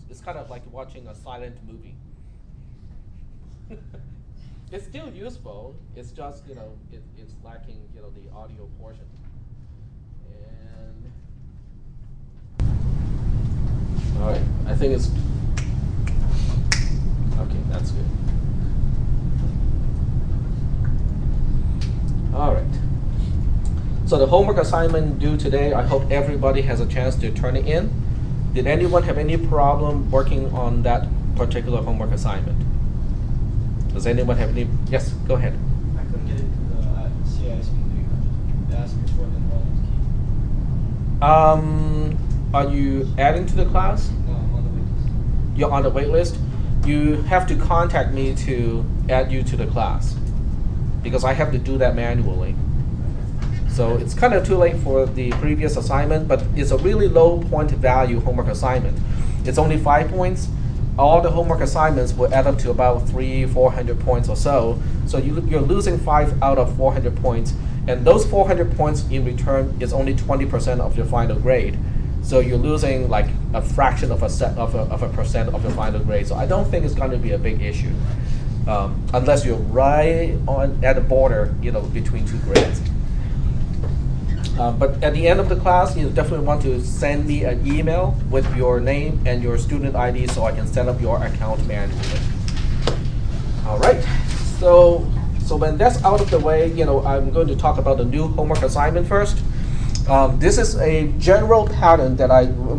it's kind of like watching a silent movie. It's still useful. It's just it's lacking the audio portion. And all right, I think it's okay. That's good. All right. So the homework assignment due today, I hope everybody has a chance to turn it in. Did anyone have any problem working on that particular homework assignment? Does anyone have any? Yes, go ahead. I couldn't get into the cisp300. It asked me for the enrollment key. Are you adding to the class? No, I'm on the wait list. You're on the wait list? You have to contact me to add you to the class because I have to do that manually. So it's kind of too late for the previous assignment, but it's a really low point value homework assignment. It's only 5 points. All the homework assignments will add up to about 400 points or so. So you're losing 5 out of 400 points, and those 400 points in return is only 20% of your final grade. So you're losing like a fraction of a percent of your final grade. So I don't think it's going to be a big issue, unless you're right at the border, between two grades. But at the end of the class, you definitely want to send me an email with your name and your student ID so I can set up your account manually. All right. So when that's out of the way, I'm going to talk about the new homework assignment first. This is a general pattern that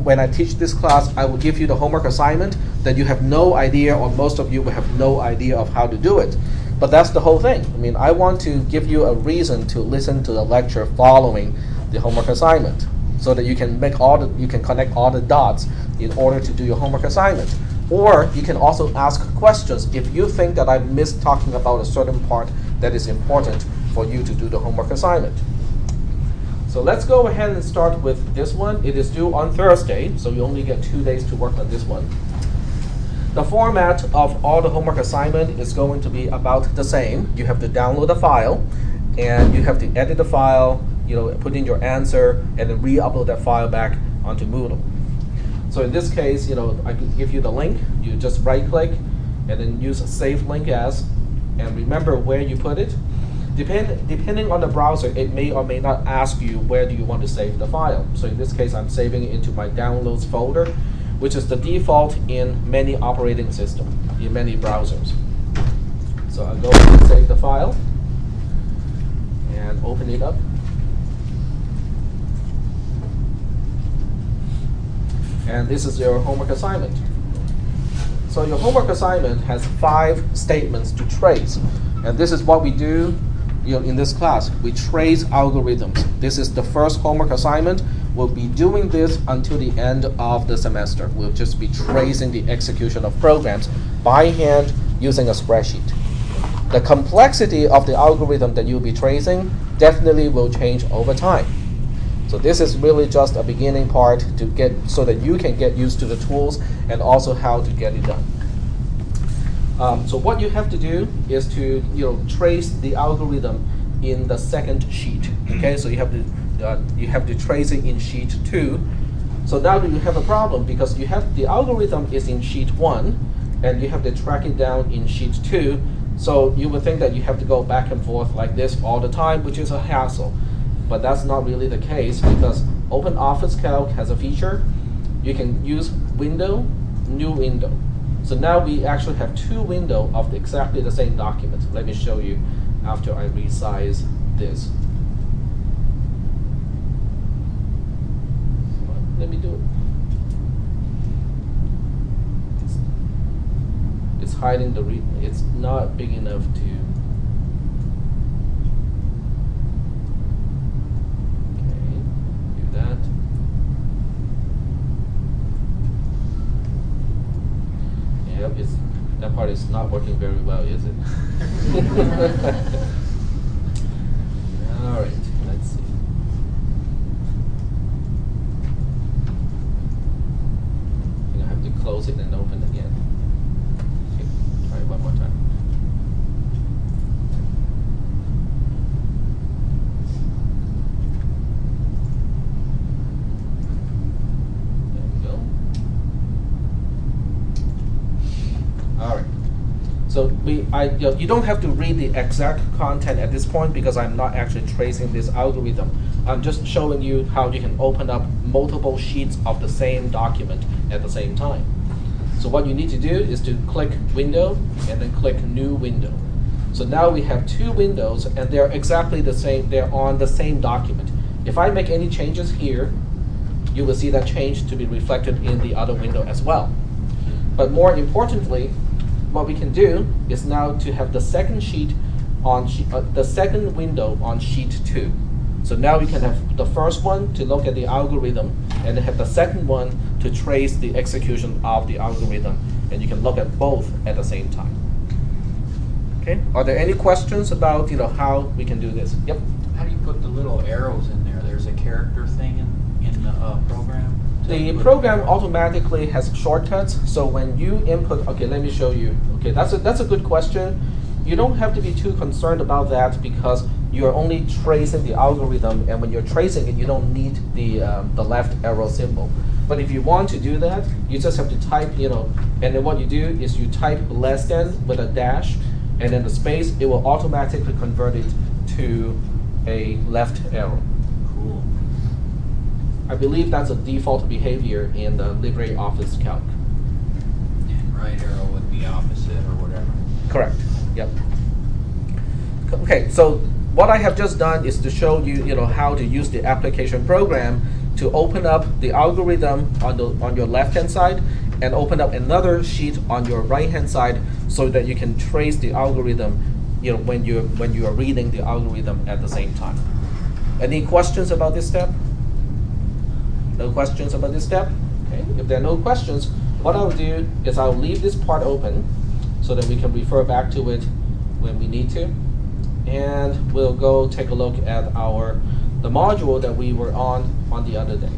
when I teach this class, I will give you the homework assignment that you have no idea, or most of you will have no idea of how to do it. But that's the whole thing. I mean, I want to give you a reason to listen to the lecture following the homework assignment, so that you can connect all the dots in order to do your homework assignment. Or you can also ask questions if you think that I missed talking about a certain part that is important for you to do the homework assignment. So let's go ahead and start with this one. It is due on Thursday, so you only get 2 days to work on this one. The format of all the homework assignment is going to be about the same. You have to download a file, and you have to edit the file, put in your answer, and then re-upload that file back onto Moodle. So in this case, I could give you the link. You just right-click, and then use Save Link As, and remember where you put it. Depending on the browser, it may or may not ask you where do you want to save the file. So in this case, I'm saving it into my Downloads folder, which is the default in many operating systems, in many browsers. So I'll go ahead and save the file and open it up. And this is your homework assignment. So your homework assignment has 5 statements to trace. And this is what we do in this class. We trace algorithms. This is the first homework assignment. We'll be doing this until the end of the semester. We'll just be tracing the execution of programs by hand using a spreadsheet. The complexity of the algorithm that you'll be tracing definitely will change over time. So this is really just a beginning part so that you can get used to the tools and also how to get it done. So what you have to do is to trace the algorithm in the second sheet. Okay, so you have to trace it in sheet 2. So now you have a problem because the algorithm is in sheet 1, and you have to track it down in sheet 2. So you would think that you have to go back and forth like this all the time, which is a hassle. But that's not really the case, because OpenOffice Calc has a feature. You can use window, new window. So now we actually have 2 windows of exactly the same document. Let me show you after I resize this. Let me do it. It's hiding it's not big enough to. Okay, do that. Yep, that part is not working very well, is it? All right, let's see. I have to close it and open again. Okay, try it one more time. There we go. So you don't have to read the exact content at this point because I'm not actually tracing this algorithm. I'm just showing you how you can open up multiple sheets of the same document at the same time. So what you need to do is to click Window and then click New Window. So now we have two windows and they're exactly the same. They're on the same document. If I make any changes here, you will see that change to be reflected in the other window as well. But more importantly, what we can do is now to have the second sheet on the second window on sheet 2. So now we can have the first one to look at the algorithm and then have the second one to trace the execution of the algorithm, and you can look at both at the same time. Okay, are there any questions about how we can do this? Yep. How do you put the little arrows in there? There's a character thing in the program? The program automatically has shortcuts, so when you input, okay, let me show you. Okay, that's a good question. You don't have to be too concerned about that because you're only tracing the algorithm, and when you're tracing it, you don't need the left arrow symbol. But if you want to do that, you just have to type, and then what you do is you type less than with a dash, and then the space, it will automatically convert it to a left arrow. Cool. I believe that's a default behavior in the LibreOffice Calc. And right arrow would be opposite or whatever. Correct. Yep. Okay, so what I have just done is to show you, how to use the application program to open up the algorithm on your left-hand side and open up another sheet on your right-hand side so that you can trace the algorithm, when you are reading the algorithm at the same time. Any questions about this step? No questions about this step? Okay. If there are no questions, what I'll do is I'll leave this part open so that we can refer back to it when we need to. And we'll go take a look at the module that we were on the other day.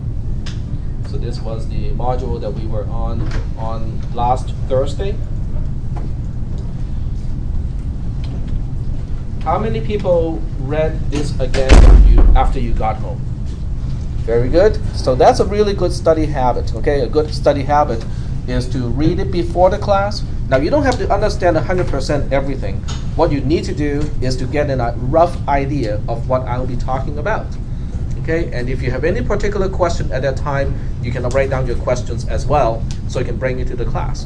So this was the module that we were on last Thursday. How many people read this again after you got home? Very good. So that's a really good study habit. Okay, a good study habit is to read it before the class. Now you don't have to understand 100% everything. What you need to do is to get a rough idea of what I'll be talking about. Okay, and if you have any particular question at that time, you can write down your questions as well, so you can bring it to the class.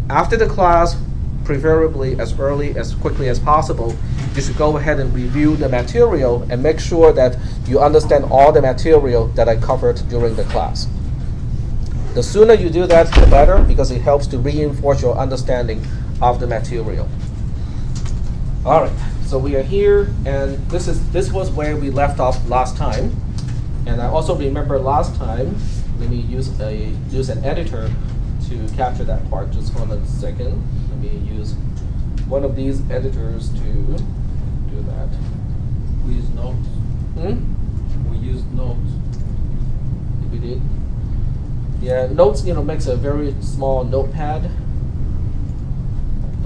After the class, preferably as quickly as possible, you should go ahead and review the material and make sure that you understand all the material that I covered during the class. The sooner you do that, the better, because it helps to reinforce your understanding of the material. All right, so we are here, and this was where we left off last time. And I also remember last time, let me use an editor to capture that part. Just hold on a second. Let me use one of these editors to do that. We use notes. We use notes. We did. Yeah, notes, makes a very small notepad.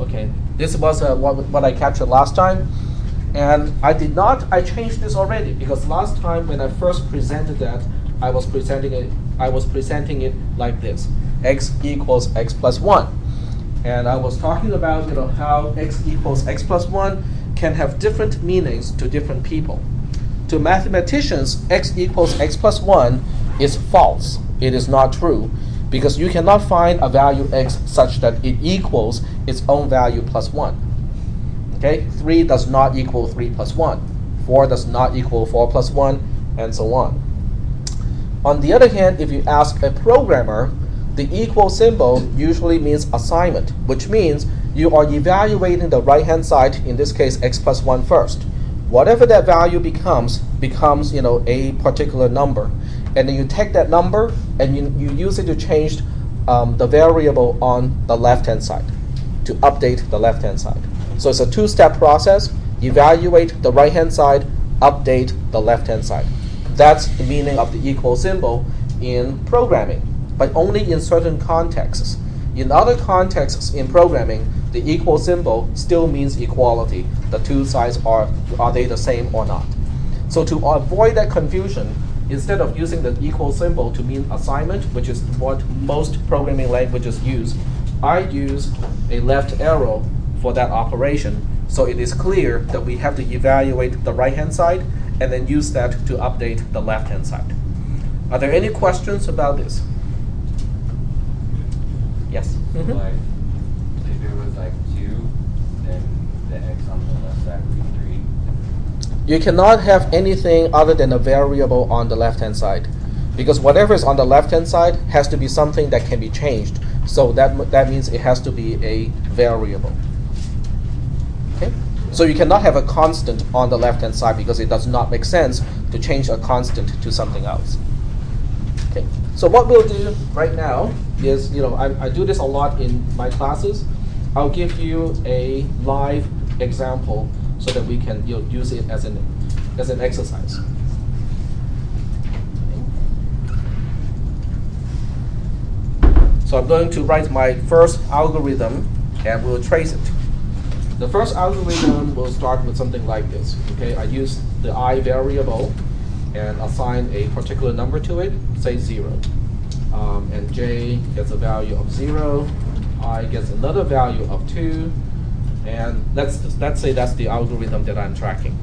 Okay, this was what I captured last time. And I changed this already because last time when I first presented that, I was presenting it like this: x equals x plus 1. And I was talking about how x equals x plus 1 can have different meanings to different people. To mathematicians, x equals x plus 1 is false. It is not true, because you cannot find a value x such that it equals its own value plus 1. Okay, 3 does not equal 3 plus 1. 4 does not equal 4 plus 1, and so on. On the other hand, if you ask a programmer, the equal symbol usually means assignment, which means you are evaluating the right-hand side, in this case x plus 1 first. Whatever that value becomes a particular number. And then you take that number and you use it to change the variable on the left-hand side, to update the left-hand side. So it's a two-step process: evaluate the right-hand side, update the left-hand side. That's the meaning of the equal symbol in programming, but only in certain contexts. In other contexts in programming, the equal symbol still means equality. The two sides are they the same or not? So to avoid that confusion, instead of using the equal symbol to mean assignment, which is what most programming languages use, I use a left arrow for that operation. So it is clear that we have to evaluate the right-hand side and then use that to update the left-hand side. Are there any questions about this? Yes? Mhm. Like, if it was like 2, then the x on the left side would be 3. You cannot have anything other than a variable on the left-hand side, because whatever is on the left-hand side has to be something that can be changed. So that means it has to be a variable. Okay? So you cannot have a constant on the left-hand side because it does not make sense to change a constant to something else. Okay. So what we'll do right now is, I do this a lot in my classes. I'll give you a live example so that we can use it as an exercise. So I'm going to write my first algorithm and we'll trace it. The first algorithm will start with something like this. Okay, I use the I variable and assign a particular number to it, say 0. And j gets a value of 0, I gets another value of 2, and let's say that's the algorithm that I'm tracking.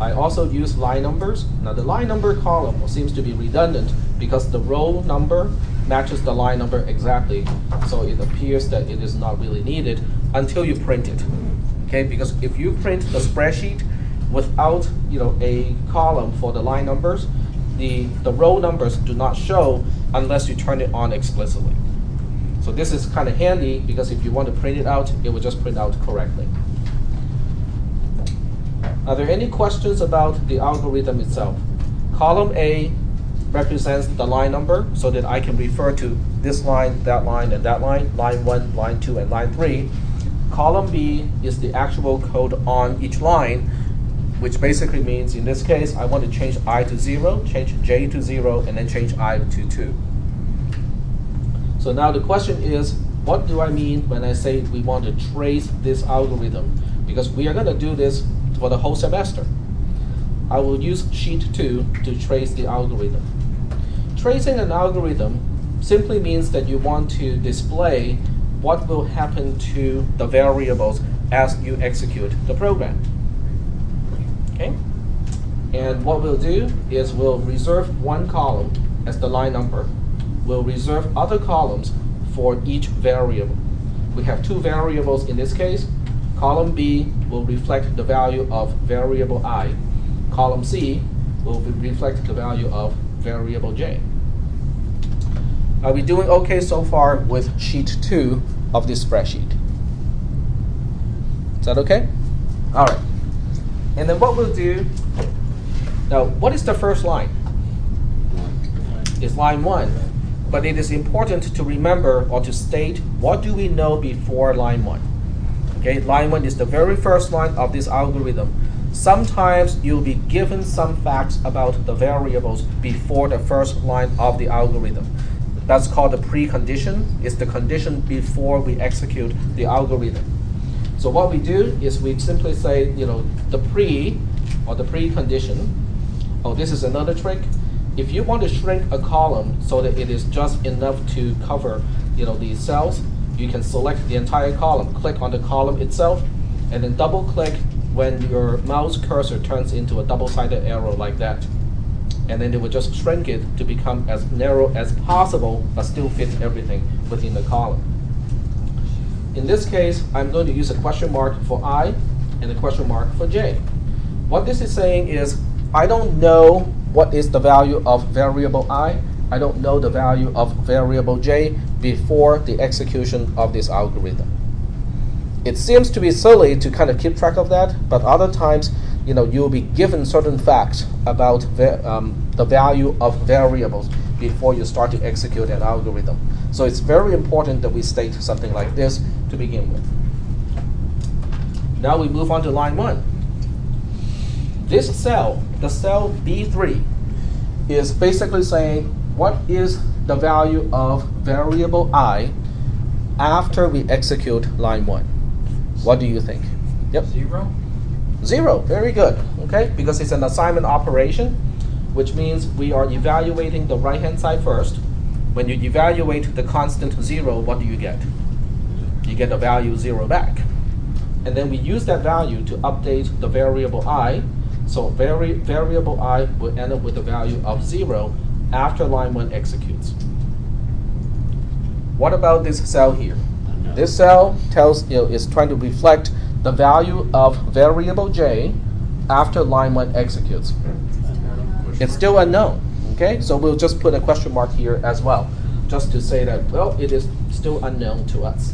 I also use line numbers. Now the line number column seems to be redundant because the row number matches the line number exactly, so it appears that it is not really needed until you print it. Okay, because if you print the spreadsheet without a column for the line numbers, the row numbers do not show unless you turn it on explicitly. So this is kind of handy because if you want to print it out, it will just print out correctly. Are there any questions about the algorithm itself? Column A represents the line number so that I can refer to this line, and that line 1, line 2, and line 3. Column B is the actual code on each line, which basically means in this case I want to change I to 0, change j to 0, and then change I to 2. So now the question is, what do I mean when I say we want to trace this algorithm? Because we are going to do this for the whole semester. I will use sheet 2 to trace the algorithm. Tracing an algorithm simply means that you want to display what will happen to the variables as you execute the program. Okay? And what we'll do is we'll reserve one column as the line number. We'll reserve other columns for each variable. We have two variables in this case. Column B will reflect the value of variable I. Column C will reflect the value of variable j. Are we doing okay so far with sheet 2 of this spreadsheet? Is that okay? All right. And then what we'll do, now what is the first line? It's line 1. But it is important to remember or to state what do we know before line 1. Okay, line 1 is the very first line of this algorithm. Sometimes you'll be given some facts about the variables before the first line of the algorithm. That's called the precondition. It's the condition before we execute the algorithm. So what we do is we simply say, the pre or the precondition. Oh, this is another trick. If you want to shrink a column so that it is just enough to cover, the cells, you can select the entire column, click on the column itself, and then double click when your mouse cursor turns into a double-sided arrow like that. And then it will just shrink it to become as narrow as possible, but still fit everything within the column. In this case, I'm going to use a question mark for I and a question mark for j. What this is saying is, I don't know what is the value of variable I. I don't know the value of variable j before the execution of this algorithm. It seems to be silly to kind of keep track of that, but other times, you'll be given certain facts about the value of variables before you start to execute an algorithm. So it's very important that we state something like this to begin with. Now we move on to line 1. This cell, the cell B3, is basically saying what is the value of variable I after we execute line 1. What do you think? Yep. 0? 0, very good. Okay, because it's an assignment operation, which means we are evaluating the right-hand side first. When you evaluate the constant 0, what do you get? you get the value 0 back. And then we use that value to update the variable I. So variable I will end up with the value of 0 after line 1 executes. What about this cell here? This cell tells is trying to reflect the value of variable j after line 1 executes. It's still unknown. Okay, so we'll just put a question mark here as well, just to say that, well, it is still unknown to us.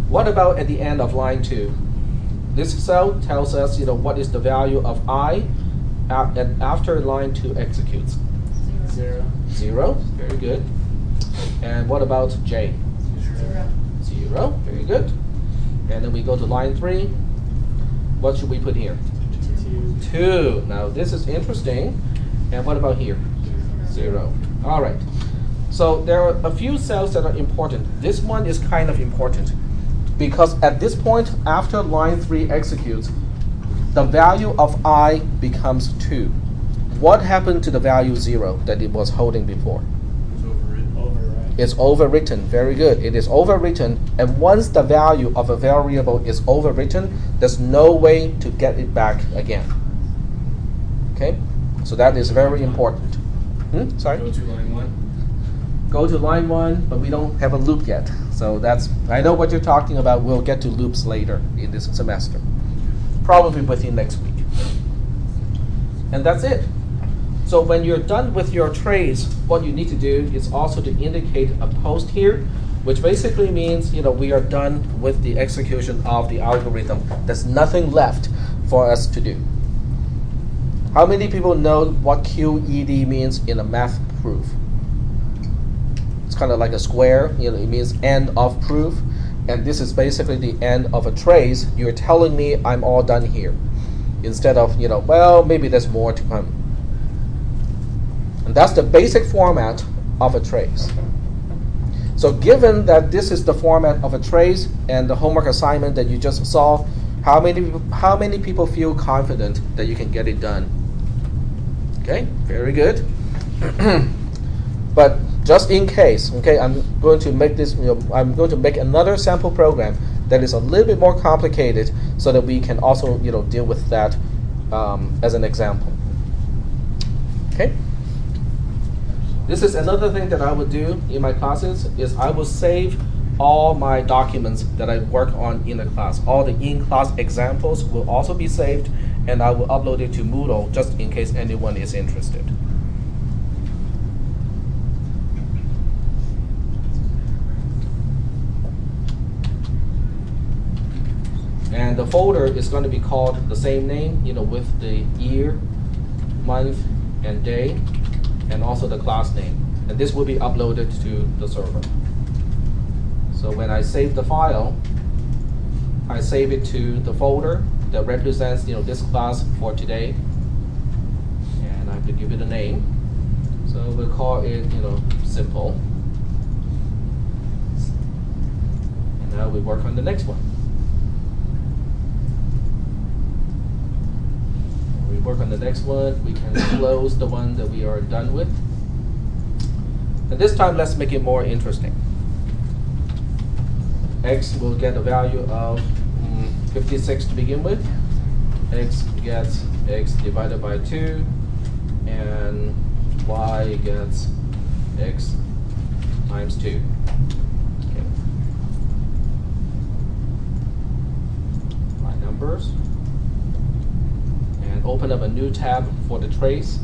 What about at the end of line 2? This cell tells us, what is the value of I after line 2 executes? 0. 0, very good. And what about j? 0. 0, very good. And then we go to line 3. What should we put here? 2. Now this is interesting. And what about here? 0. All right. So there are a few cells that are important. This one is kind of important because at this point, after line 3 executes, the value of I becomes 2. What happened to the value 0 that it was holding before? It's overwritten. Very good. It is overwritten, and once the value of a variable is overwritten, there's no way to get it back again. Okay? So that is very important. Sorry? Go to line 1. Go to line 1, but we don't have a loop yet. So that's, I know what you're talking about. We'll get to loops later in this semester. Probably within next week. And that's it. So when you're done with your trace, what you need to do is also to indicate a post here, which basically means we are done with the execution of the algorithm. There's nothing left for us to do. How many people know what QED means in a math proof? It's kind of like a square. It means end of proof, and this is basically the end of a trace. You're telling me I'm all done here, instead of well, maybe there's more to come. And that's the basic format of a trace. So given that this is the format of a trace and the homework assignment that you just saw, how many people feel confident that you can get it done? Okay, very good. But just in case, okay, I'm going to make this, I'm going to make another sample program that is a little bit more complicated so that we can also, deal with that as an example. Okay? This is another thing that I would do in my classes is I will save all my documents that I work on in the class. All the in-class examples will also be saved, and I will upload it to Moodle just in case anyone is interested. And the folder is going to be called the same name, with the year, month, and day, and also the class name. And this will be uploaded to the server. So when I save the file, I save it to the folder that represents this class for today. And I have to give it a name. So we'll call it simple. And now we work on the next one. Work on the next one, we can close the one that we are done with. And this time, let's make it more interesting. X will get a value of 56 to begin with. X gets X divided by 2, and Y gets X times 2. Okay. My numbers. Open up a new tab for the trace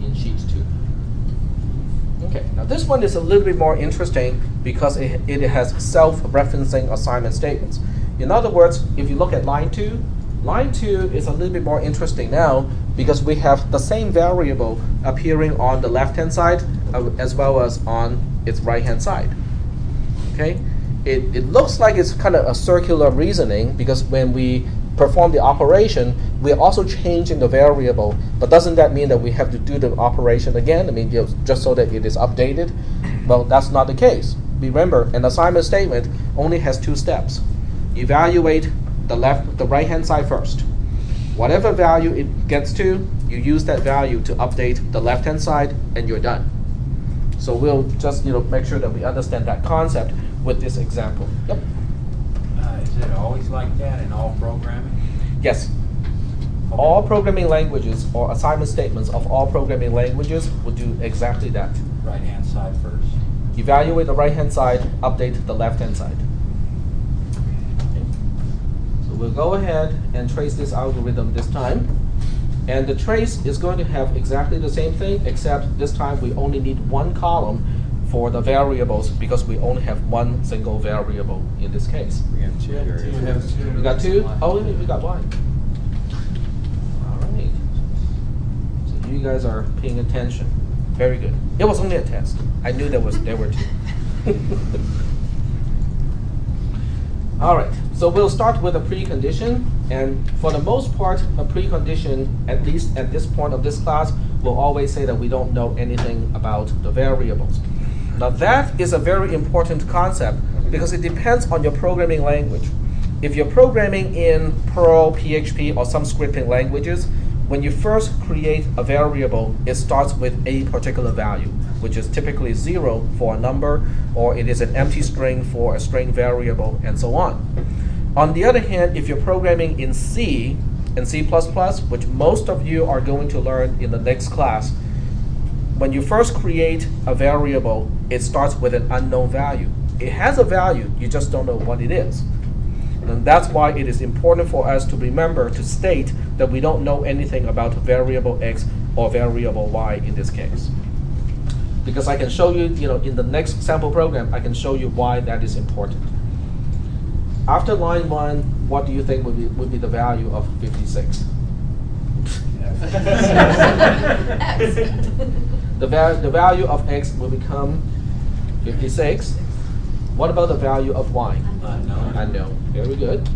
in sheet 2. Okay, now this one is a little bit more interesting because it has self-referencing assignment statements. In other words, if you look at line 2 is a little bit more interesting now because we have the same variable appearing on the left-hand side as well as on its right-hand side. Okay. It looks like it's kind of a circular reasoning because when we perform the operation, we're also changing the variable. But doesn't that mean that we have to do the operation again? I mean, just so that it is updated? Well, that's not the case. Remember, an assignment statement only has 2 steps. Evaluate the right-hand side first. Whatever value it gets to, you use that value to update the left-hand side, and you're done. So we'll just make sure that we understand that concept with this example. Yep. Is it always like that in all programming? Yes. All programming languages or assignment statements of all programming languages will do exactly that. Right-hand side first. Evaluate the right-hand side, update the left-hand side. Okay. So we'll go ahead and trace this algorithm this time. And the trace is going to have exactly the same thing, except this time we only need one column for the variables because we only have one single variable in this case. We have two. We have two. We got two? Oh, we got one. All right. So you guys are paying attention. Very good. It was only a test. I knew there were two. All right. So we'll start with a precondition, and for the most part, a precondition, at least at this point of this class, will always say that we don't know anything about the variables. Now that is a very important concept because it depends on your programming language. If you're programming in Perl, PHP, or some scripting languages, when you first create a variable, it starts with a particular value, which is typically 0 for a number, or it is an empty string for a string variable, and so on. On the other hand, if you're programming in C and C++, which most of you are going to learn in the next class, when you first create a variable, it starts with an unknown value. It has a value, you just don't know what it is. And that's why it is important for us to remember to state that we don't know anything about variable X or variable Y in this case. Because I can show you, in the next sample program, I can show you why that is important. After line 1, what do you think would be the value of 56? X. The value of X will become 56. What about the value of Y? Unknown. Unknown. Very good.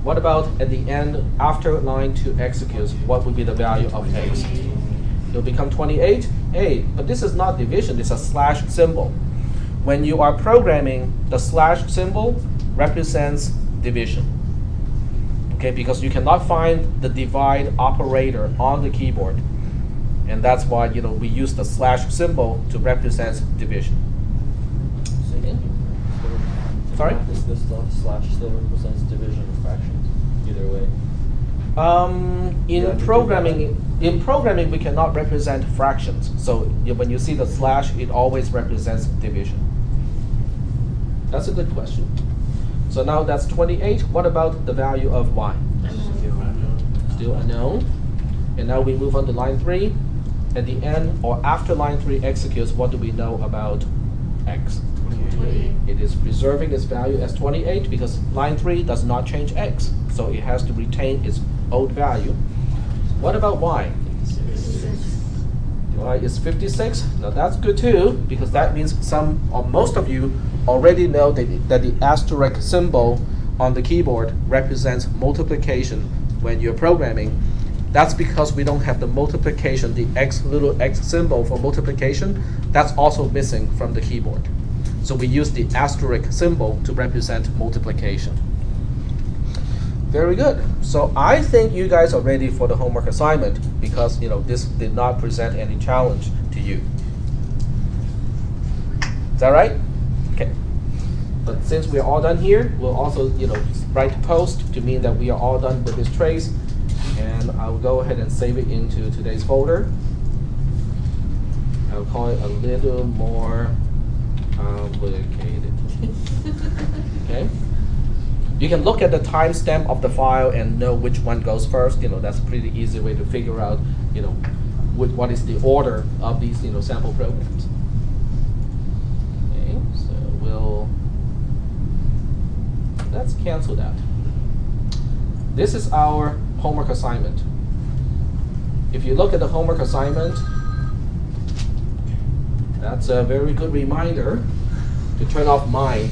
What about at the end, after line 2 executes, what would be the value of X? It will become 28. Hey, but this is not division, it's a slash symbol. When you are programming, the slash symbol represents division. Okay, because you cannot find the divide operator on the keyboard. And that's why we use the slash symbol to represent division. Sorry? Is this slash still represents division or fractions? Either way. In programming, we cannot represent fractions. So when you see the slash, it always represents division. That's a good question. So now that's 28. What about the value of Y? Still unknown. And now we move on to line 3. At the end or after line 3 executes, what do we know about X? 28. It is preserving its value as 28 because line 3 does not change X. So it has to retain its old value. What about Y? 56. Y is 56. Now that's good too, because that means some or most of you already know that the asterisk symbol on the keyboard represents multiplication when you're programming. That's because we don't have the multiplication, the little x symbol for multiplication. That's also missing from the keyboard. So we use the asterisk symbol to represent multiplication. Very good. So I think you guys are ready for the homework assignment because this did not present any challenge to you. Is that right? Okay. But since we're all done here, we'll also write post to mean that we are all done with this trace. And I'll go ahead and save it into today's folder. I'll call it a little more complicated. Okay. You can look at the timestamp of the file and know which one goes first. That's a pretty easy way to figure out, what is the order of these, sample programs. Okay, so let's cancel that. This is our homework assignment. If you look at the homework assignment, that's a very good reminder to turn off mine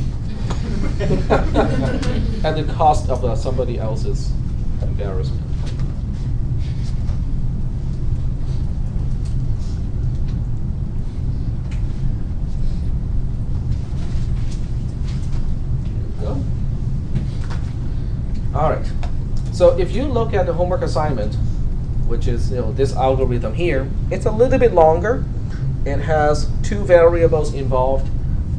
at the cost of somebody else's embarrassment. There we go. All right. So if you look at the homework assignment, which is this algorithm here, it's a little bit longer, it has two variables involved.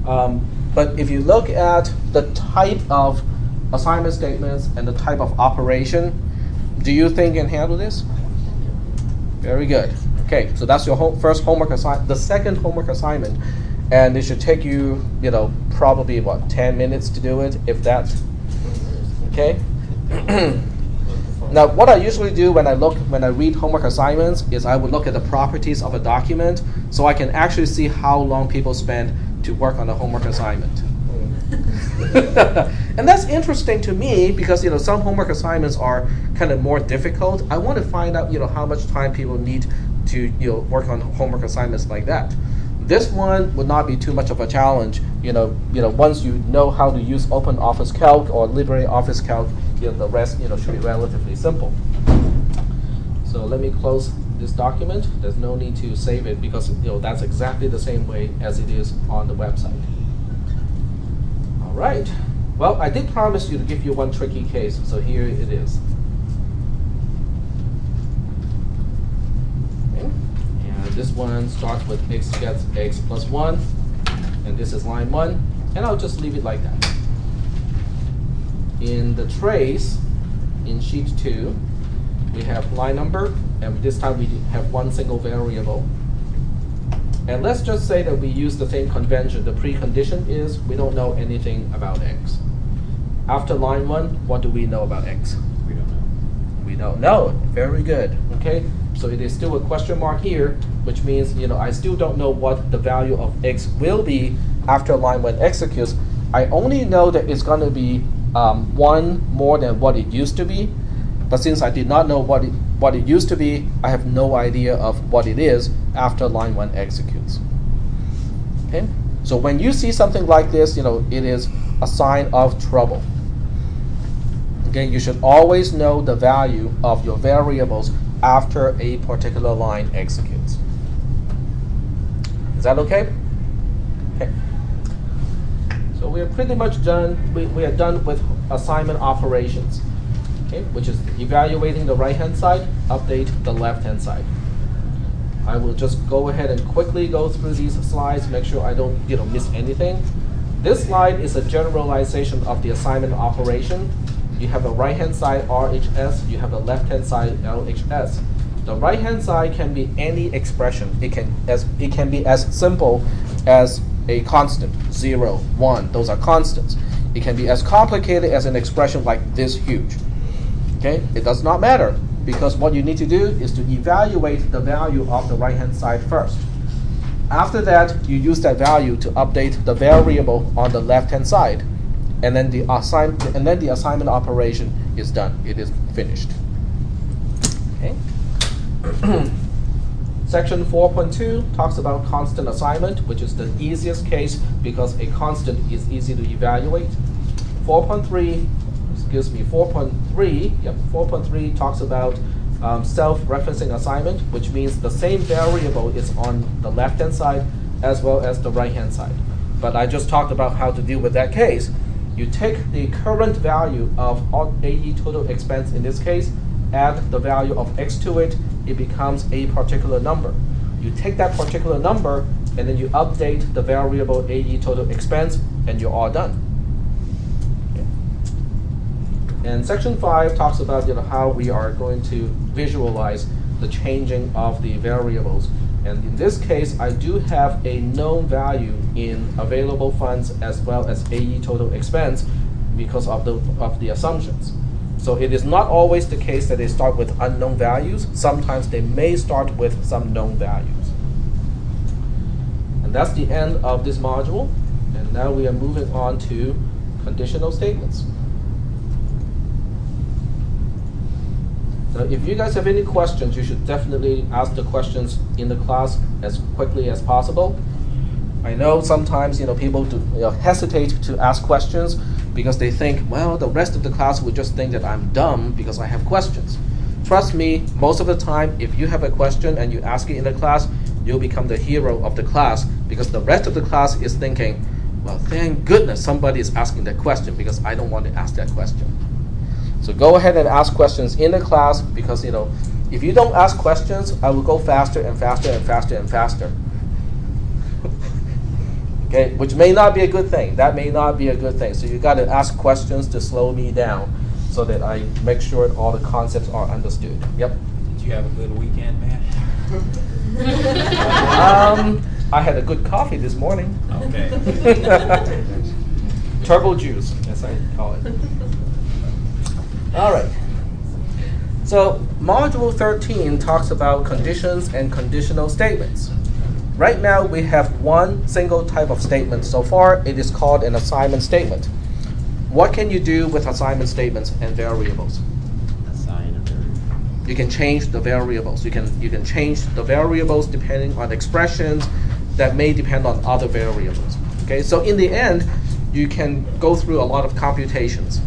But if you look at the type of assignment statements and the type of operation, do you think you can handle this? Very good. Okay, so that's your first homework assignment. The second homework assignment, and it should take you, probably what, 10 minutes to do it, if that. Okay. Now, what I usually do when I read homework assignments is I would look at the properties of a document, so I can actually see how long people spend to work on a homework assignment. And that's interesting to me because some homework assignments are kind of more difficult. I want to find out how much time people need to work on homework assignments like that. This one would not be too much of a challenge. Once you know how to use OpenOffice Calc or LibreOffice Calc, the rest should be relatively simple. So let me close this document. There's no need to save it because that's exactly the same way as it is on the website. All right. Well, I did promise you to give you one tricky case, so here it is. Okay. And this one starts with x gets x plus 1, and this is line 1, and I'll just leave it like that. In the trace, in sheet 2, we have line number, and this time we have one single variable. And let's just say that we use the same convention. The precondition is we don't know anything about x. After line 1, what do we know about x? We don't know. We don't know. Very good. Okay, so it is still a question mark here, which means I still don't know what the value of x will be after line 1 executes. I only know that it's going to be 1 more than what it used to be, but since I did not know what it used to be, I have no idea of what it is after line 1 executes. Okay, so when you see something like this, it is a sign of trouble. Okay, you should always know the value of your variables after a particular line executes. Is that okay? Okay. So we are pretty much done. We are done with assignment operations, okay, which is evaluating the right-hand side, update the left-hand side. I will just go ahead and quickly go through these slides, make sure I don't miss anything. This slide is a generalization of the assignment operation. You have the right-hand side RHS, you have the left-hand side LHS. The right-hand side can be any expression. It can be as simple as a constant, 0, 1. Those are constants. It can be as complicated as an expression like this huge. Okay, it does not matter because what you need to do is to evaluate the value of the right-hand side first. After that, you use that value to update the variable on the left-hand side, and then the assignment operation is done. It is finished. Okay. Section 4.2 talks about constant assignment, which is the easiest case because a constant is easy to evaluate. 4.3 talks about self-referencing assignment, which means the same variable is on the left-hand side as well as the right-hand side. But I just talked about how to deal with that case. You take the current value of AE total expense in this case, add the value of x to it, it becomes a particular number. You take that particular number and then you update the variable AE total expense and you're all done. Okay. And section 5 talks about how we are going to visualize the changing of the variables. And in this case, I do have a known value in available funds as well as AE total expense because of the assumptions. So it is not always the case that they start with unknown values. Sometimes they may start with some known values. And that's the end of this module. And now we are moving on to conditional statements. So if you guys have any questions, you should definitely ask the questions in the class as quickly as possible. I know sometimes people hesitate to ask questions because they think, well, the rest of the class will just think that I'm dumb because I have questions. Trust me, most of the time, if you have a question and you ask it in the class, you'll become the hero of the class because the rest of the class is thinking, well, thank goodness somebody is asking that question because I don't want to ask that question. So go ahead and ask questions in the class because if you don't ask questions, I will go faster and faster and faster and faster. Okay, which may not be a good thing. That may not be a good thing. So you got to ask questions to slow me down so that I make sure all the concepts are understood. Yep. Did you have a good weekend, man? I had a good coffee this morning. Okay. Turbo juice, as I call it. All right. So Module 13 talks about conditions and conditional statements. Right now we have one single type of statement. So far it is called an assignment statement. What can you do with assignment statements and variables? Assign a variable. You can change the variables. You can change the variables depending on expressions that may depend on other variables. Okay, so in the end, you can go through a lot of computations,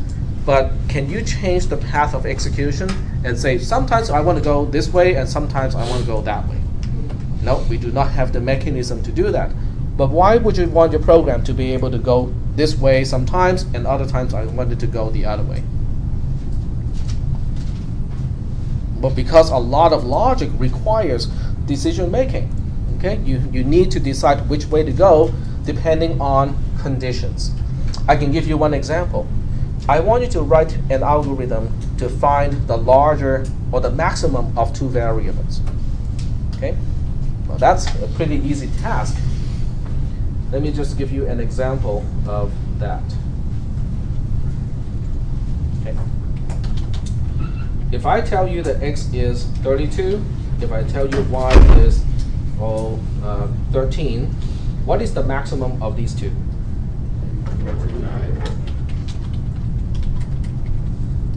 but can you change the path of execution and say, sometimes I want to go this way and sometimes I want to go that way? No, we do not have the mechanism to do that. But why would you want your program to be able to go this way sometimes and other times I want it to go the other way? But because a lot of logic requires decision making. Okay, you need to decide which way to go depending on conditions. I can give you one example. I want you to write an algorithm to find the larger or the maximum of two variables. Okay, well, that's a pretty easy task. Let me just give you an example of that. Okay. If I tell you that x is 32, if I tell you y is 13, what is the maximum of these two?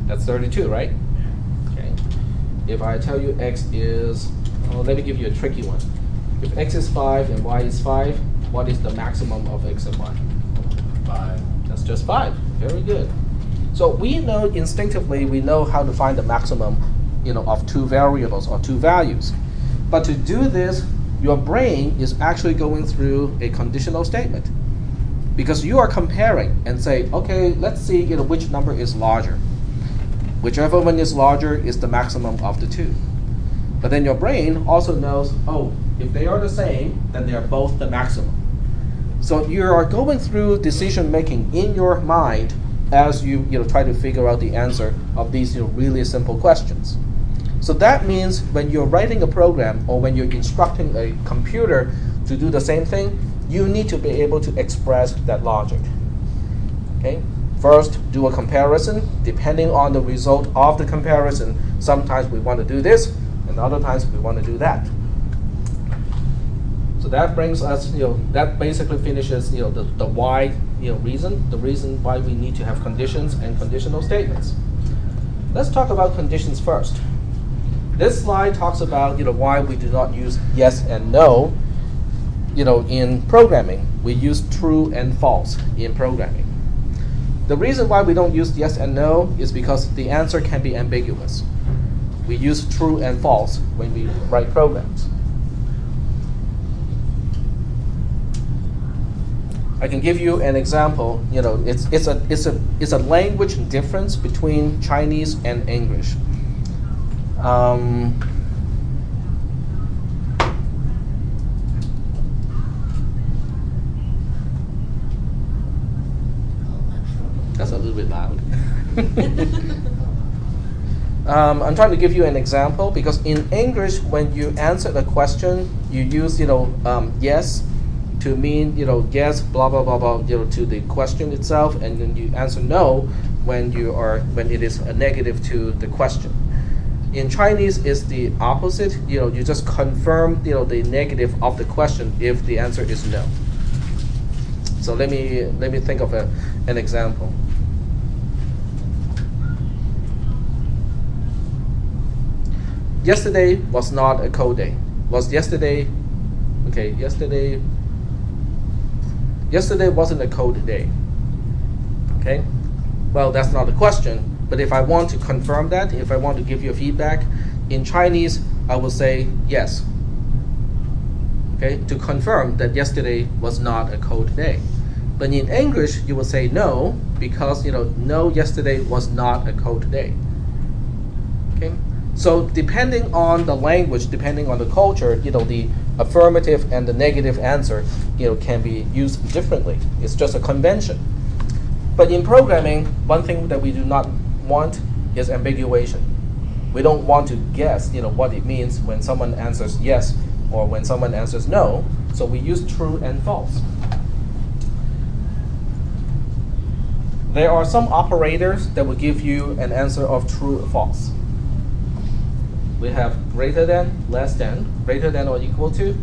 That's 32, right? Okay. If I tell you x is, let me give you a tricky one. If x is 5 and y is 5, what is the maximum of x and y? 5. That's just 5. Very good. So we know instinctively, we know how to find the maximum, of two variables or two values. But to do this, your brain is actually going through a conditional statement, because you are comparing and say, okay, let's see, which number is larger. Whichever one is larger is the maximum of the two. But then your brain also knows, oh, if they are the same, then they are both the maximum. So you are going through decision making in your mind as you try to figure out the answer of these really simple questions. So that means when you're writing a program or when you're instructing a computer to do the same thing, you need to be able to express that logic. Okay? First, do a comparison. Depending on the result of the comparison, sometimes we want to do this, and other times we want to do that. So that brings us, that basically finishes, the why, reason, the reason why we need to have conditions and conditional statements. Let's talk about conditions first. This slide talks about, why we do not use yes and no, in programming. We use true and false in programming. The reason why we don't use yes and no is because the answer can be ambiguous. We use true and false when we write programs. I can give you an example. It's a language difference between Chinese and English. That's a little bit loud. I'm trying to give you an example because in English, when you answer the question, you use yes to mean yes blah blah blah blah to the question itself, and then you answer no when it is a negative to the question. In Chinese, it's the opposite. You just confirm the negative of the question if the answer is no. So let me think of an example. Yesterday was not a cold day. Was yesterday? Okay, yesterday wasn't a cold day. Okay, well, that's not a question. But if I want to confirm that, if I want to give you feedback, in Chinese, I will say yes. Okay, to confirm that yesterday was not a cold day. But in English, you will say no, because no, yesterday was not a cold day. Okay, So depending on the language, depending on the culture, the affirmative and the negative answer, can be used differently. It's just a convention. But in programming, one thing that we do not want is ambiguation. We don't want to guess, what it means when someone answers yes or when someone answers no. So we use true and false. There are some operators that will give you an answer of true or false. We have greater than, less than, greater than or equal to,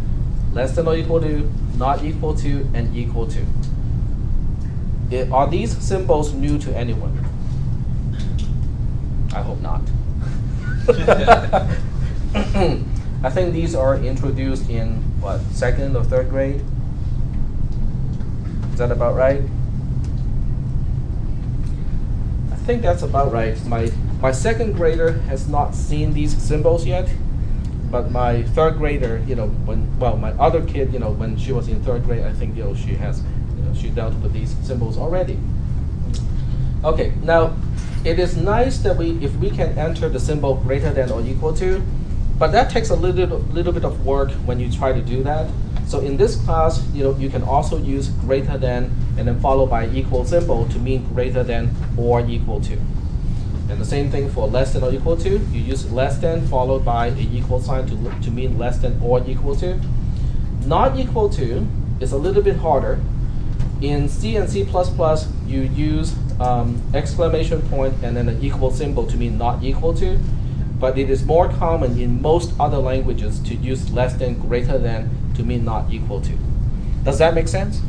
less than or equal to, not equal to, and equal to. Are these symbols new to anyone? I hope not. I think these are introduced in, what, 2nd or 3rd grade? Is that about right? I think that's about right. My 2nd grader has not seen these symbols yet, but my 3rd grader, my other kid, when she was in 3rd grade, I think, she has, she dealt with these symbols already. Okay, now it is nice that if we can enter the symbol greater than or equal to, but that takes a little bit of work when you try to do that. So in this class, you can also use greater than and then followed by equal symbol to mean greater than or equal to. And the same thing for less than or equal to. You use less than followed by an equal sign to mean less than or equal to. Not equal to is a little bit harder. In C and C++, you use exclamation point and then an equal symbol to mean not equal to. But it is more common in most other languages to use less than, greater than to mean not equal to. Does that make sense?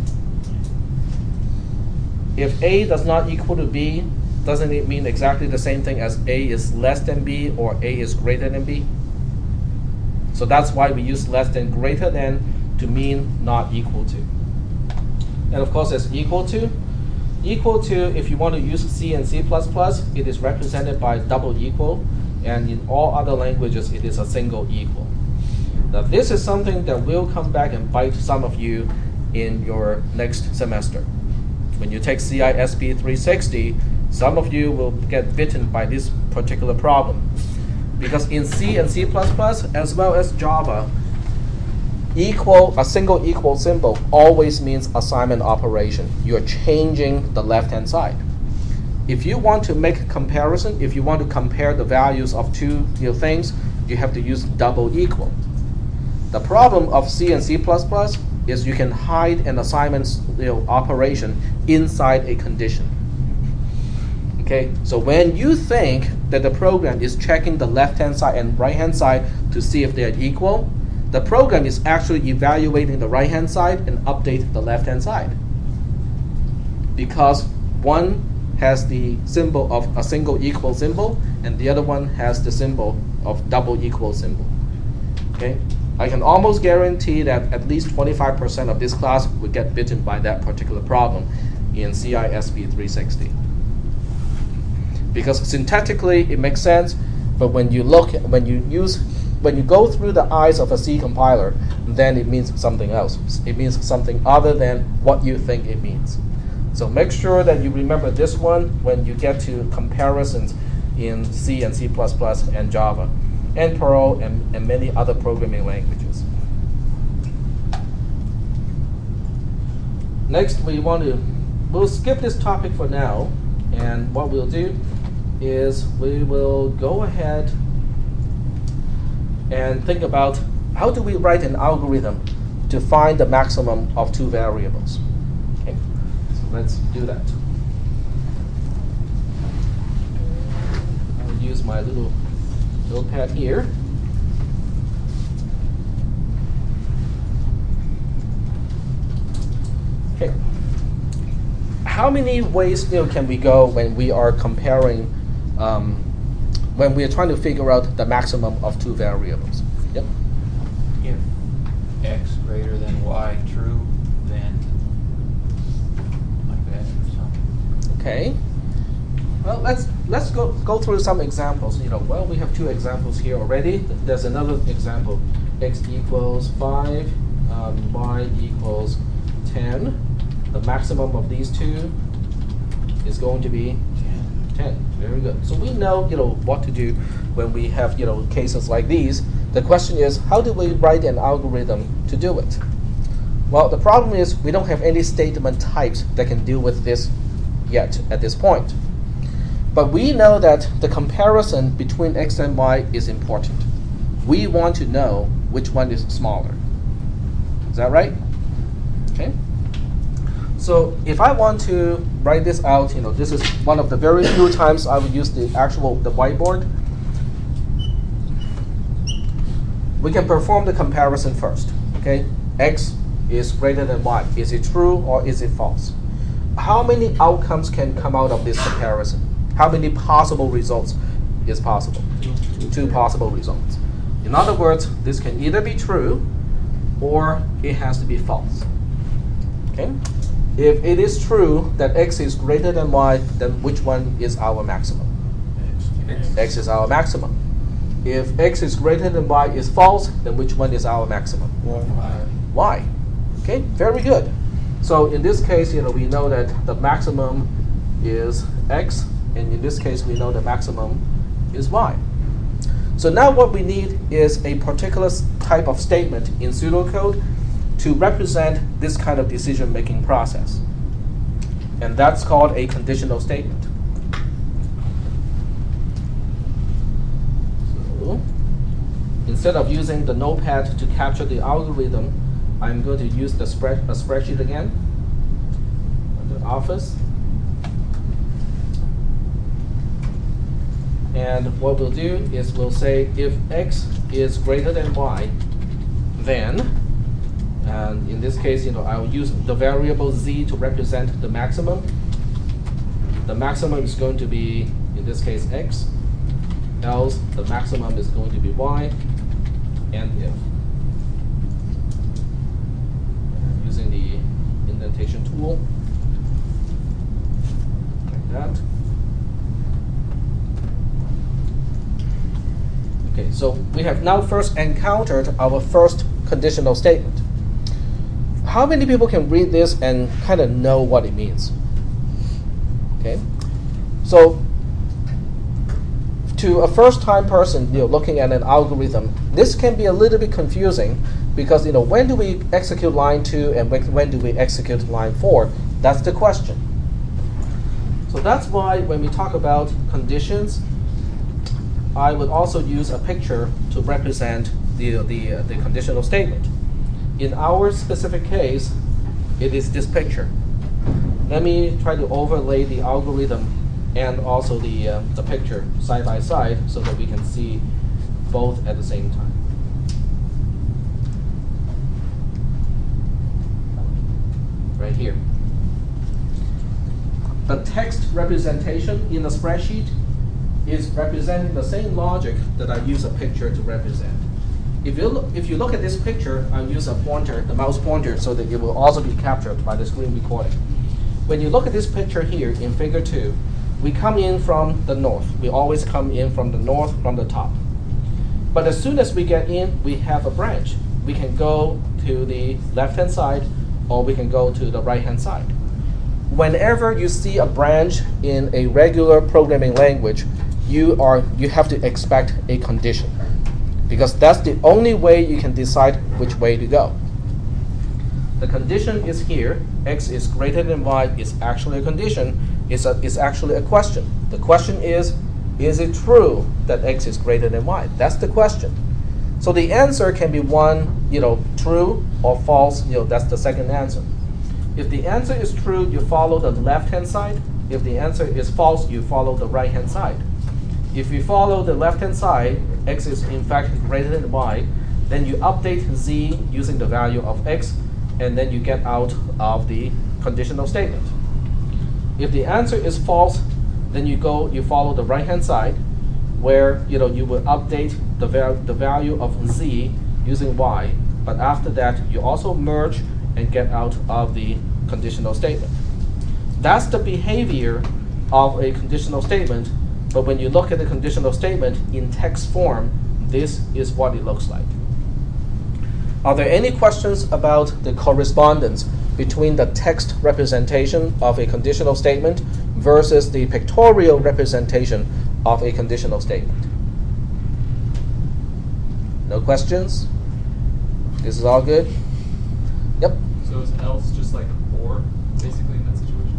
If A does not equal to B, doesn't it mean exactly the same thing as A is less than B or A is greater than B? So that's why we use less than, greater than to mean not equal to. And of course, there's equal to. Equal to, if you want to use C and C++, it is represented by double equal. And in all other languages, it is a single equal. Now, this is something that will come back and bite some of you in your next semester. When you take cisp300, some of you will get bitten by this particular problem. Because in C and C++, as well as Java, a single equal symbol always means assignment operation. You're changing the left-hand side. If you want to make a comparison, if you want to compare the values of two things, you have to use double equal. The problem of C and C++ is you can hide an assignment operation inside a condition. Okay, so when you think that the program is checking the left-hand side and right-hand side to see if they are equal, the program is actually evaluating the right-hand side and update the left-hand side. Because one has the symbol of a single equal symbol, and the other one has the symbol of double equal symbol. Okay, I can almost guarantee that at least 25% of this class would get bitten by that particular problem in cisp300. Because syntactically it makes sense, but when you go through the eyes of a C compiler, then it means something else. It means something other than what you think it means. So make sure that you remember this one when you get to comparisons in C and C++ and Java, and Perl and many other programming languages. Next, we'll skip this topic for now, and what we'll do is we will go ahead and think about how do we write an algorithm to find the maximum of two variables. Okay, so let's do that. I'll use my little notepad here. Okay. How many ways can we go when we are comparing, when we are trying to figure out the maximum of two variables? Yep. If x greater than y true, then like that or something. Okay. Well, let's go through some examples. Well, we have two examples here already. There's another example: x equals 5, y equals 10. The maximum of these two is going to be 10. Very good. So we know what to do when we have cases like these. The question is, how do we write an algorithm to do it? Well, the problem is we don't have any statement types that can deal with this yet at this point. But we know that the comparison between x and y is important. We want to know which one is smaller. Is that right? Okay. So if I want to write this out, this is one of the very few times I would use the whiteboard. We can perform the comparison first. Okay, x is greater than y. Is it true or is it false? How many outcomes can come out of this comparison? How many possible results is possible? Two possible results. In other words, this can either be true or it has to be false. Okay? If it is true that x is greater than y, then which one is our maximum? X is our maximum. If x is greater than y is false, then which one is our maximum? Y. Okay, very good. So in this case, we know that the maximum is x, and in this case, we know the maximum is y. So now what we need is a particular type of statement in pseudocode to represent this kind of decision-making process. And that's called a conditional statement. So instead of using the notepad to capture the algorithm, I'm going to use a spreadsheet again, under Office. And what we'll do is we'll say if x is greater than y, then, and in this case, I'll use the variable z to represent the maximum. The maximum is going to be, in this case, x, else the maximum is going to be y, and if. And using the indentation tool, like that. Okay, so we have now first encountered our first conditional statement. How many people can read this and kind of know what it means? Okay, so to a first-time person, looking at an algorithm, this can be a little bit confusing because when do we execute line 2 and when do we execute line 4? That's the question. So that's why when we talk about conditions, I would also use a picture to represent the conditional statement. In our specific case, it is this picture. Let me try to overlay the algorithm and also the picture side by side so that we can see both at the same time. Right here. The text representation in the spreadsheet is representing the same logic that I use a picture to represent. If you look at this picture, I'll use a pointer, the mouse pointer, so that it will also be captured by the screen recording. When you look at this picture here in figure 2, we come in from the north. We always come in from the north, from the top. But as soon as we get in, we have a branch. We can go to the left-hand side, or we can go to the right-hand side. Whenever you see a branch in a regular programming language, you have to expect a condition, because that's the only way you can decide which way to go. The condition is here. X is greater than y is actually a condition. It's actually a question. The question is it true that x is greater than y? That's the question. So the answer can be one, true or false. That's the second answer. If the answer is true, you follow the left-hand side. If the answer is false, you follow the right-hand side. If you follow the left-hand side, x is in fact greater than y, then you update z using the value of x, and then you get out of the conditional statement. If the answer is false, then you follow the right-hand side, where you will update the value of z using y, but after that you also merge and get out of the conditional statement. That's the behavior of a conditional statement, but when you look at the conditional statement in text form, this is what it looks like. Are there any questions about the correspondence between the text representation of a conditional statement versus the pictorial representation of a conditional statement? No questions? This is all good? Yep. So is else just like or, basically, in that situation?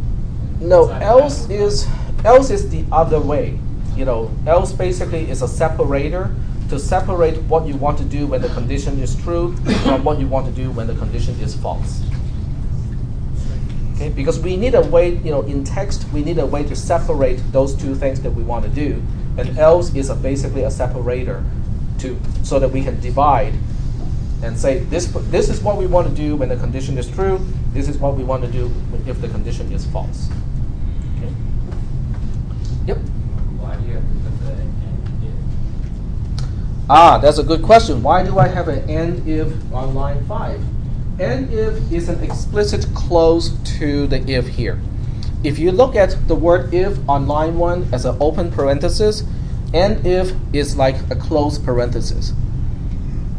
No, Inside of else that? is the other way. You know, else basically is a separator to separate what you want to do when the condition is true from what you want to do when the condition is false. Okay, because we need a way, you know, in text, we need a way to separate those two things that we want to do, and else is basically a separator so that we can divide and say this is what we want to do when the condition is true, this is what we want to do if the condition is false. Okay. Yep. Why do you have to put the and if? Ah, that's a good question. Why do I have an and if on line 5? And if is an explicit close to the if here. If you look at the word if on line 1 as an open parenthesis, and if is like a closed parenthesis.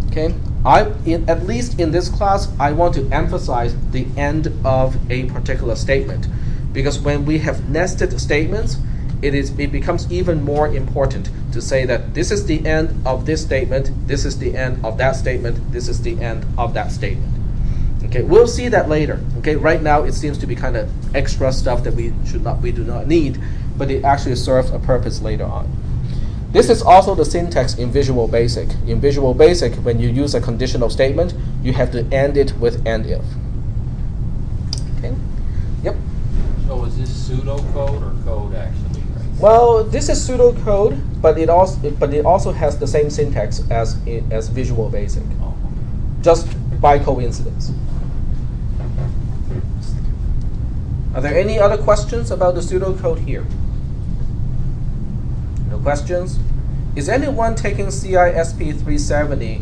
Okay? At least in this class, I want to emphasize the end of a particular statement. Because when we have nested statements, it becomes even more important to say that this is the end of this statement, this is the end of that statement, this is the end of that statement. Okay, we'll see that later. Okay, right now it seems to be kind of extra stuff that we do not need, but it actually serves a purpose later on. This is also the syntax in Visual Basic. In Visual Basic, when you use a conditional statement, you have to end it with and if. Okay. Yep. So is this pseudocode or code actually? Right? Well, this is pseudocode, but it also has the same syntax as Visual Basic, Oh. just by coincidence. Are there any other questions about the pseudocode here? No questions? Is anyone taking cisp300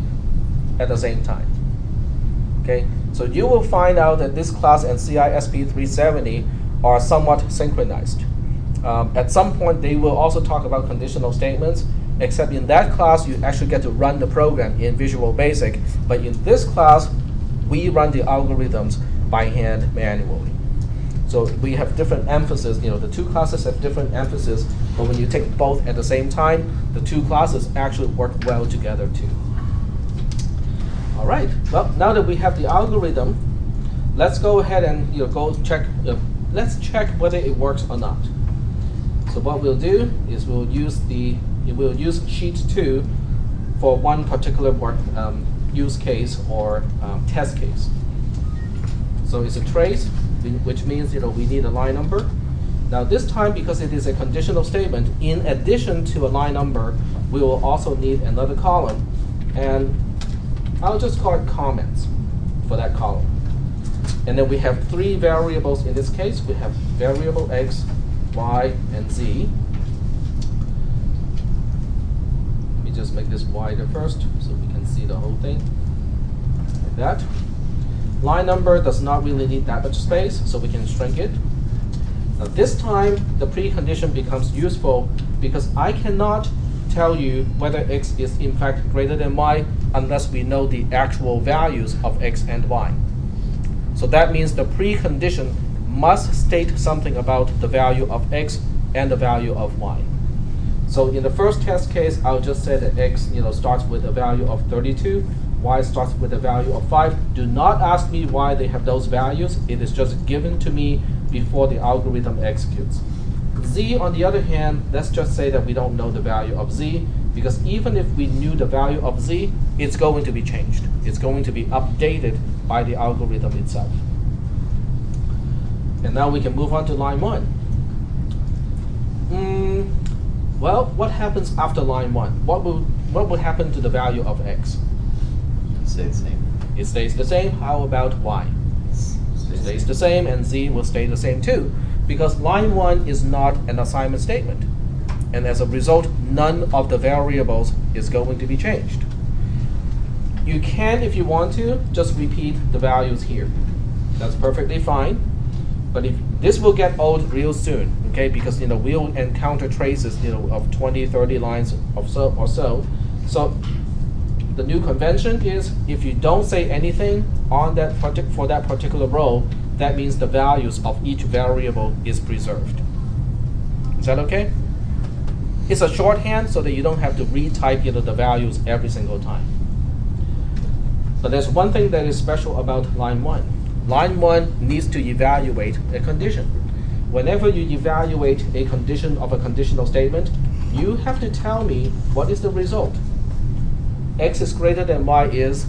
at the same time? Okay, so you will find out that this class and cisp300 are somewhat synchronized. At some point, they will also talk about conditional statements, except in that class, you actually get to run the program in Visual Basic. But in this class, we run the algorithms by hand manually. So we have different emphasis. You know, the two classes have different emphasis, but when you take both at the same time, the two classes actually work well together too. All right. Well, now that we have the algorithm, let's go ahead and go check. Let's check whether it works or not. So what we'll do is we'll use sheet 2 for one particular use case or test case. So it's a trace, which means we need a line number. Now this time, because it is a conditional statement, in addition to a line number, we will also need another column, and I'll just call it comments for that column. And then we have 3 variables in this case. We have variable x, y, and z. Let me just make this wider first so we can see the whole thing. Like that. Line number does not really need that much space, so we can shrink it. Now this time, the precondition becomes useful because I cannot tell you whether x is in fact greater than y unless we know the actual values of x and y. So that means the precondition must state something about the value of x and the value of y. So in the first test case, I'll just say that x starts with a value of 32, y starts with a value of 5. Do not ask me why they have those values. It is just given to me before the algorithm executes. Z, on the other hand, let's just say that we don't know the value of z, because even if we knew the value of z, it's going to be changed. It's going to be updated by the algorithm itself. And now we can move on to line 1. Well, what happens after line 1? What will happen to the value of x? It stays the same. It stays the same. How about y? It stays the same, and z will stay the same too, because line 1 is not an assignment statement. And as a result, none of the variables is going to be changed. You can, if you want to, just repeat the values here. That's perfectly fine. But this will get old real soon, okay? Because we'll encounter traces of 20, 30 lines or so. So the new convention is if you don't say anything on that for that particular row, that means the values of each variable is preserved. Is that okay? It's a shorthand so that you don't have to retype the values every single time. But there's one thing that is special about line 1. Line 1 needs to evaluate a condition. Whenever you evaluate a condition of a conditional statement, you have to tell me what is the result. X is greater than Y is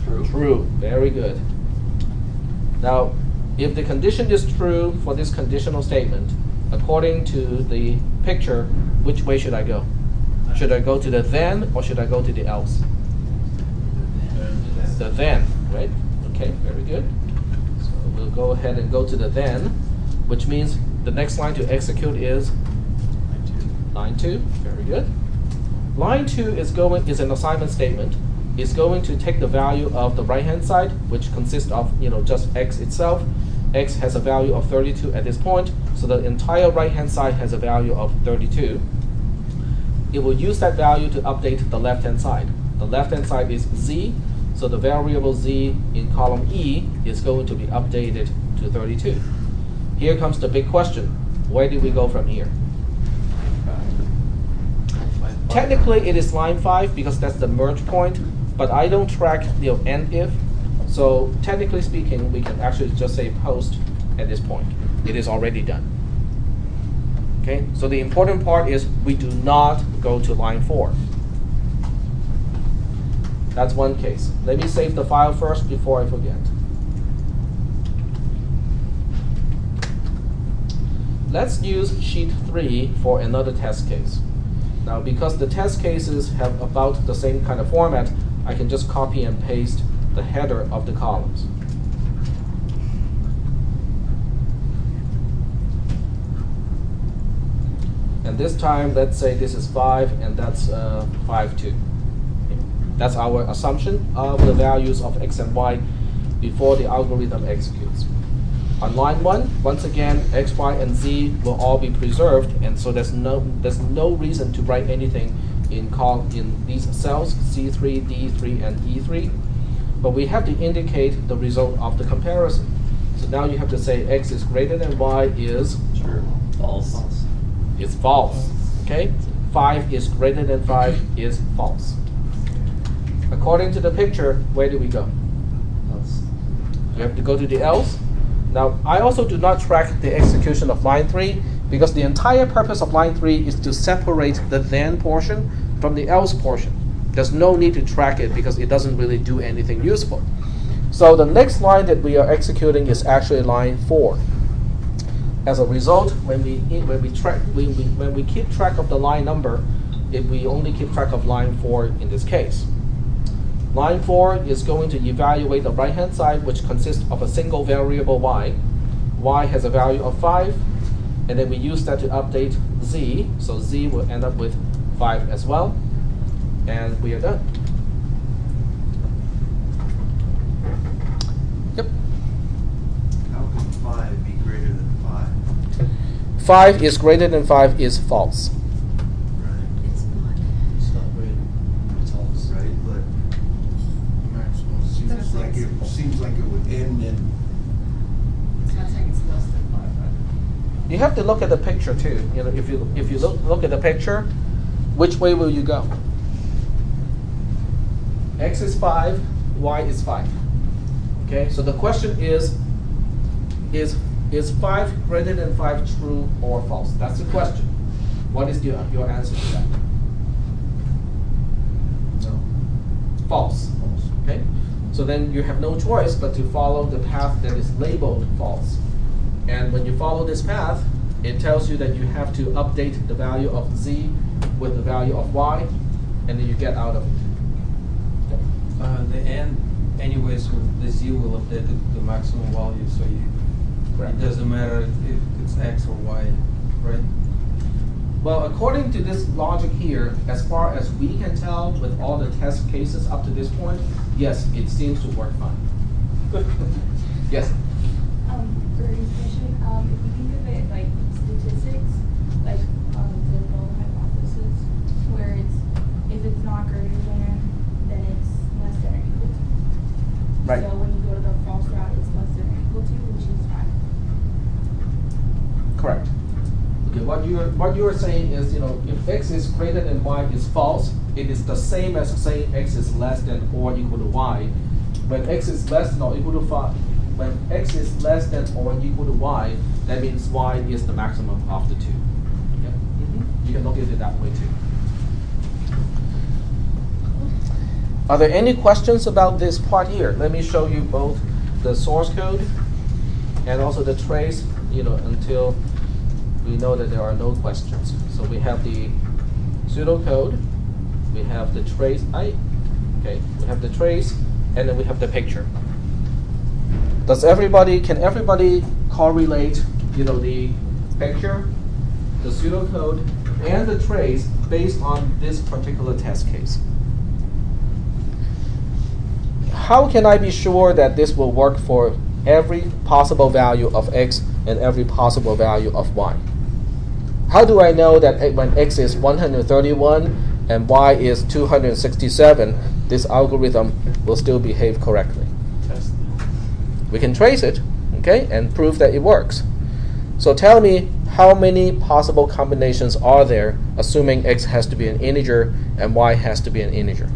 True. true. Very good. Now, if the condition is true for this conditional statement, according to the picture, which way should I go? Should I go to the then or should I go to the else? The then, right? Okay, very good. So we'll go ahead and go to the then, which means the next line to execute is line 2. Very good. Line 2 is an assignment statement. It's going to take the value of the right-hand side, which consists of just x itself. X has a value of 32 at this point, so the entire right-hand side has a value of 32. It will use that value to update the left-hand side. The left-hand side is z, so the variable z in column E is going to be updated to 32. Here comes the big question. Where do we go from here? Technically, it is line 5 because that's the merge point, but I don't track end if. So technically speaking, we can actually just say post at this point. It is already done. Okay, so the important part is we do not go to line 4. That's one case. Let me save the file first before I forget. Let's use sheet 3 for another test case. Now, because the test cases have about the same kind of format, I can just copy and paste the header of the columns. And this time, let's say this is 5, and that's 5, 2. That's our assumption of the values of x and y before the algorithm executes. On line 1, once again, x, y, and z will all be preserved, and so there's no reason to write anything in these cells, C3, D3, and E3. But we have to indicate the result of the comparison. So now you have to say x is greater than y is True. False. It's false. Okay? 5 is greater than 5 is false. According to the picture, where do we go? False. You have to go to the else. Now, I also do not track the execution of line 3 because the entire purpose of line 3 is to separate the then portion from the else portion. There's no need to track it because it doesn't really do anything useful. So the next line that we are executing is actually line 4. As a result, when we keep track of the line number, we only keep track of line 4 in this case. Line 4 is going to evaluate the right-hand side, which consists of a single variable y. Y has a value of 5, and then we use that to update z, so z will end up with 5 as well, and we are done. Yep. How can 5 be greater than 5? 5 is greater than 5 is false. Right, It's not. It's not great. It's false. right, but seems like it would end in. Sounds like it's less than 5, right? You have to look at the picture too. If you look at the picture, which way will you go? X is 5, y is 5. Okay, so the question is 5 greater than 5 true or false? That's the question. What is your answer to that? No. False. Okay, so then you have no choice but to follow the path that is labeled false. And when you follow this path, it tells you that you have to update the value of z with the value of y, and then you get out of it. The end, anyways, the z will update the maximum value, so Correct. it doesn't matter if it's x or y, right? Well, according to this logic here, as far as we can tell with all the test cases up to this point, yes, it seems to work fine. Good. Yes? For this question, if you think of it like statistics, like the null hypothesis, where if it's not greater than, then it's less than or equal to. Right. So when you go to the false route, it's less than or equal to, which is 5. Correct. Okay, what you are saying is, if x is greater than y is false, it is the same as saying x is less than or equal to y. When x is less than or equal to 5, when x is less than or equal to y, that means y is the maximum of the two. Yeah. You can look at it that way too. Are there any questions about this part here? Let me show you both the source code and also the trace, until we know that there are no questions. So we have the pseudocode, we have the trace, we have the trace, and then we have the picture. Can everybody correlate, the picture, the pseudocode, and the trace based on this particular test case? How can I be sure that this will work for every possible value of x and every possible value of y? How do I know that when x is 131 and y is 267, this algorithm will still behave correctly? We can trace it, and prove that it works. So tell me, how many possible combinations are there, assuming x has to be an integer and y has to be an integer?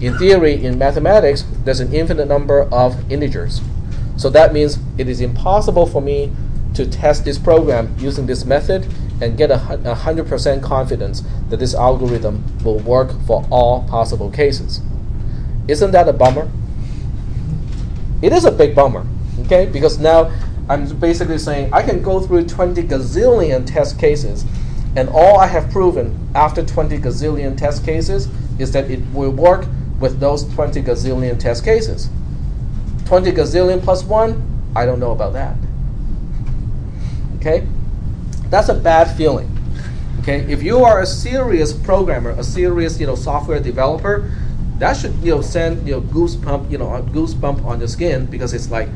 In theory, in mathematics, there's an infinite number of integers. So that means it is impossible for me to test this program using this method and get 100% confidence that this algorithm will work for all possible cases. Isn't that a bummer? It is a big bummer, because now I'm basically saying I can go through 20 gazillion test cases, and all I have proven after 20 gazillion test cases is that it will work with those 20 gazillion test cases. 20 gazillion plus 1, I don't know about that. That's a bad feeling. If you are a serious programmer, a serious software developer, that should send goosebump on the skin, because it's like,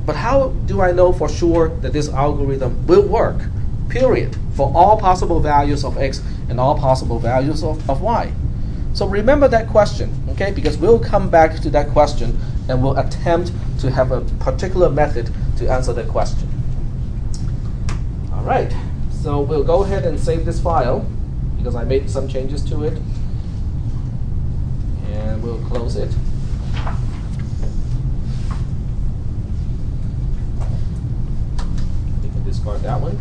but how do I know for sure that this algorithm will work? Period. For all possible values of x and all possible values of y. So remember that question, because we'll come back to that question and we'll attempt to have a particular method to answer that question. All right, so we'll go ahead and save this file because I made some changes to it. And we'll close it. We can discard that one.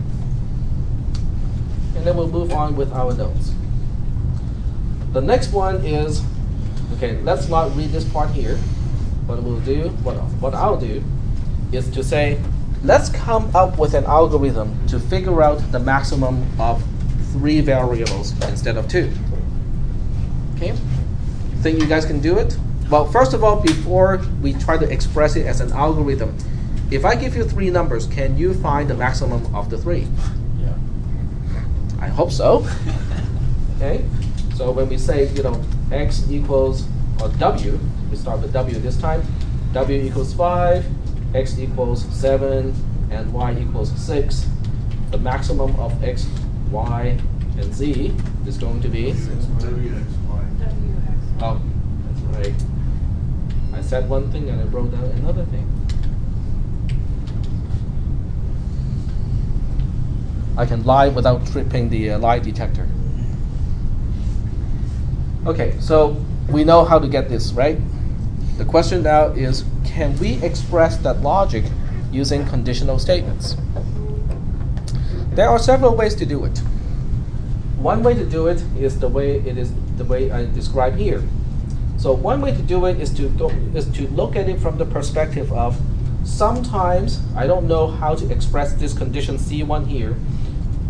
And then we'll move on with our notes. The next one is, let's not read this part here. What I'll do is to say, let's come up with an algorithm to figure out the maximum of 3 variables instead of 2. Think you guys can do it? Well, first of all, before we try to express it as an algorithm, if I give you 3 numbers, can you find the maximum of the 3? Yeah. I hope so. So when we say, x equals, or w, we start with w this time, w equals 5, x equals 7, and y equals 6. The maximum of x, y, and z is going to be? WXY. Oh, that's right. I said one thing and I wrote down another thing. I can lie without tripping the lie detector. Okay, so we know how to get this, right? The question now is, can we express that logic using conditional statements? There are several ways to do it. One way to do it is the way I describe here. So one way to do it is to look at it from the perspective of, sometimes I don't know how to express this condition C1 here,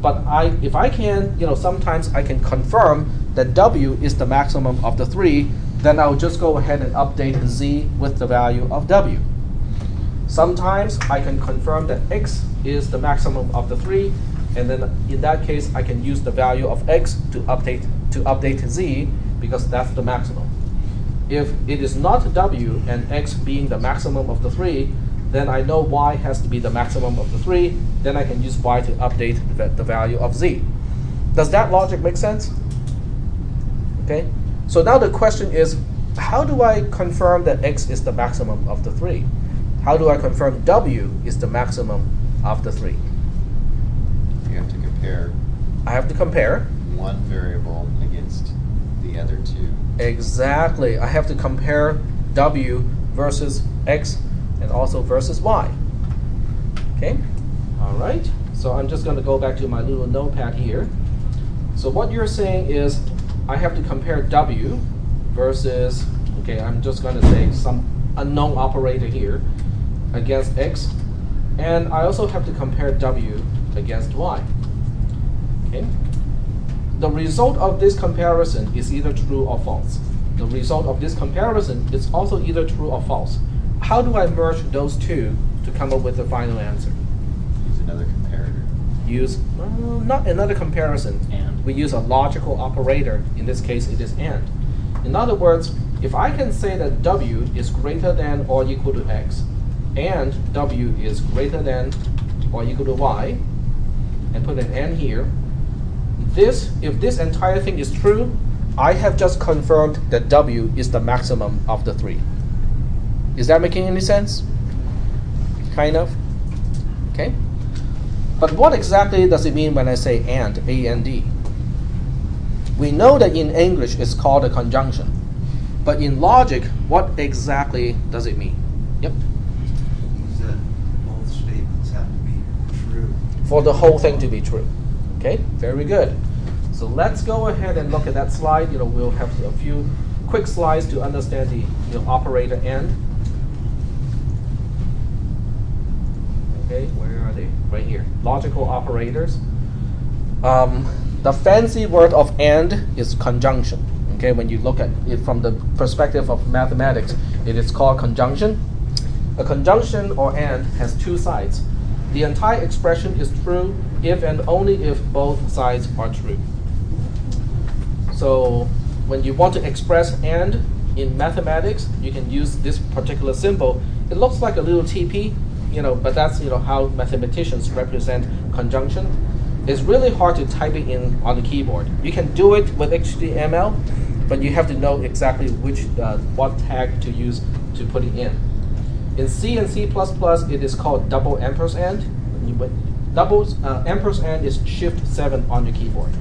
but if I can, sometimes I can confirm that W is the maximum of the 3, then I'll just go ahead and update Z with the value of W. Sometimes I can confirm that X is the maximum of the 3, and then in that case I can use the value of X to update Z, because that's the maximum. If it is not W and X being the maximum of the 3, then I know Y has to be the maximum of the 3, then I can use Y to update the value of Z. Does that logic make sense? So now the question is, how do I confirm that X is the maximum of the 3? How do I confirm W is the maximum of the 3? You have to compare I have to compare one variable against the other two. Exactly. I have to compare W versus X and also versus Y. Okay? All right. So I'm just going to go back to my little notepad here. So what you're saying is I have to compare W versus, okay, I'm just going to say some unknown operator here against X. And I also have to compare W against Y. Okay? The result of this comparison is either true or false. The result of this comparison is also either true or false. How do I merge those two to come up with the final answer? Use another comparator. Use, not another comparison. And? We use a logical operator. In this case, it is AND. In other words, if I can say that W is greater than or equal to X, and W is greater than or equal to Y, and put an AND here, if this entire thing is true, I have just confirmed that W is the maximum of the three. Is that making any sense? Kind of? Okay. But what exactly does it mean when I say AND, A-N-D? We know that in English it's called a conjunction. But in logic, what exactly does it mean? Yep. Means that both statements have to be true. For the whole thing to be true. Okay, very good. So let's go ahead and look at that slide. We'll have a few quick slides to understand the operator AND. Okay, where are they? Right here. Logical operators. The fancy word of AND is conjunction. Okay, when you look at it from the perspective of mathematics, it is called conjunction. A conjunction or AND has two sides. The entire expression is true if and only if both sides are true. So when you want to express AND in mathematics, you can use this particular symbol. It looks like a little TP, but that's how mathematicians represent conjunction. It's really hard to type it in on the keyboard. You can do it with HTML, but you have to know exactly what tag to use to put it in. In C and C++, it is called double ampersand. Double ampersand is Shift 7 on your keyboard.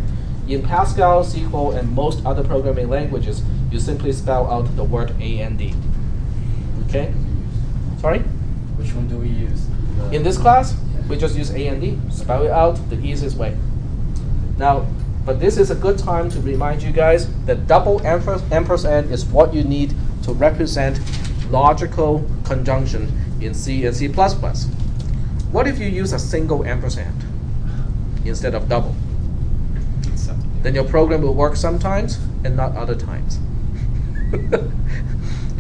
In Pascal, SQL, and most other programming languages, you simply spell out the word AND. Okay? Sorry? Which one do we use? In this class, we just use AND. Spell it out the easiest way. Now, but this is a good time to remind you guys that double ampersand is what you need to represent logical conjunction in C and C++. What if you use a single ampersand instead of double? Then your program will work sometimes and not other times.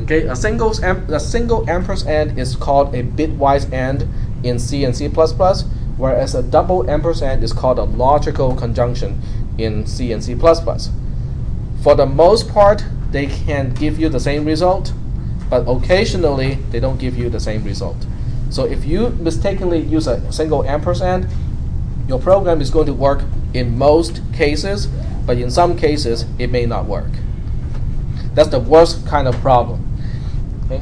Okay, a single ampersand is called a bitwise AND in C and C++, whereas a double ampersand is called a logical conjunction in C and C++. For the most part, they can give you the same result, but occasionally they don't give you the same result. So if you mistakenly use a single ampersand, your program is going to work in most cases, but in some cases it may not work. That's the worst kind of problem. Okay?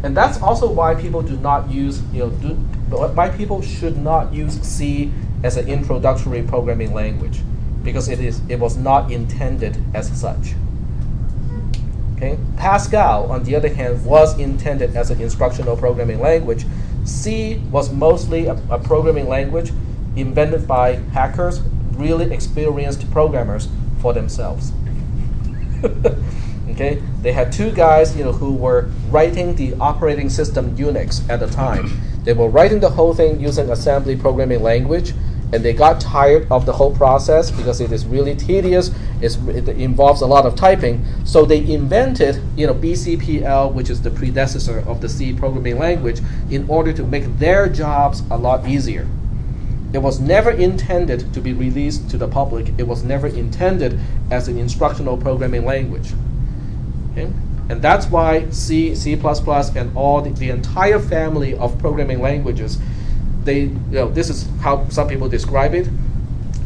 And that's also why people do not use, why people should not use C as an introductory programming language, because it was not intended as such. Okay? Pascal, on the other hand, was intended as an instructional programming language. C was mostly a programming language invented by hackers, really experienced programmers for themselves. Okay, they had two guys, who were writing the operating system Unix at the time. They were writing the whole thing using assembly programming language, and they got tired of the whole process because it is really tedious. It involves a lot of typing. So they invented, BCPL, which is the predecessor of the C programming language, in order to make their jobs a lot easier. It was never intended to be released to the public. It was never intended as an instructional programming language. Okay? And that's why C, C++, and all the entire family of programming languages, this is how some people describe it.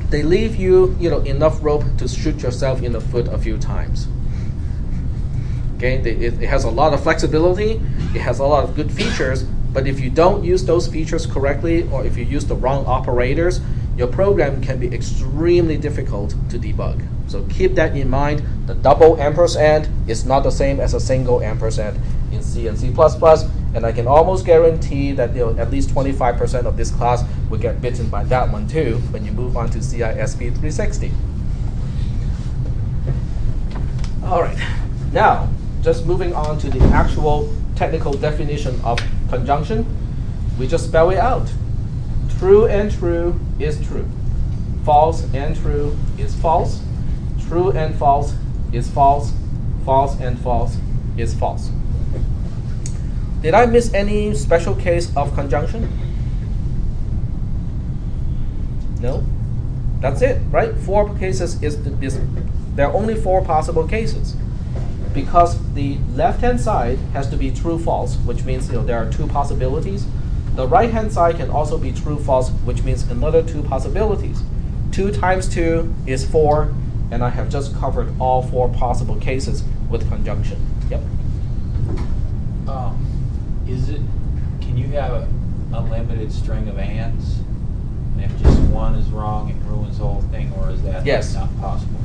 They leave you, enough rope to shoot yourself in the foot a few times. Okay, it has a lot of flexibility. It has a lot of good features. But if you don't use those features correctly, or if you use the wrong operators, your program can be extremely difficult to debug. So keep that in mind. The double ampersand is not the same as a single ampersand in C and C++, and I can almost guarantee that at least 25% of this class will get bitten by that one too when you move on to cisp360. All right, now just moving on to the actual technical definition of conjunction. We just spell it out. True and true is true. False and true is false. True and false is false. False and false is false. Did I miss any special case of conjunction? No? That's it, right? 4 cases there are only 4 possible cases. Because the left-hand side has to be true-false, which means there are 2 possibilities. The right-hand side can also be true-false, which means another 2 possibilities. 2 times 2 is 4, and I have just covered all 4 possible cases with conjunction. Yep. Can you have an unlimited string of ands? And if just one is wrong, it ruins the whole thing, or is that Yes. not possible?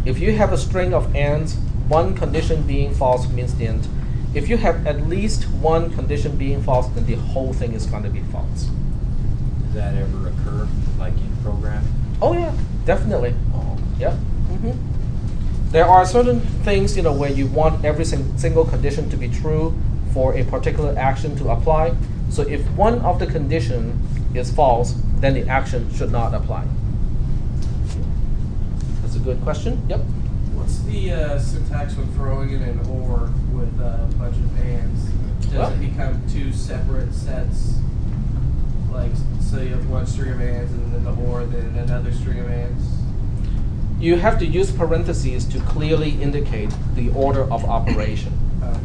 If you have a string of ands, one condition being false means the end. If you have at least one condition being false, then the whole thing is going to be false. Does that ever occur, like in programming? Oh yeah, definitely. Oh. Yep. There are certain things where you want every single condition to be true for a particular action to apply. So if one of the condition is false, then the action should not apply. That's a good question. Yep. What's the syntax when throwing in an or with a bunch of ands? Does Well, it become 2 separate sets? Like, so you have one string of ands and then the or, then another string of ands? you have to use parentheses to clearly indicate the order of operation. Okay.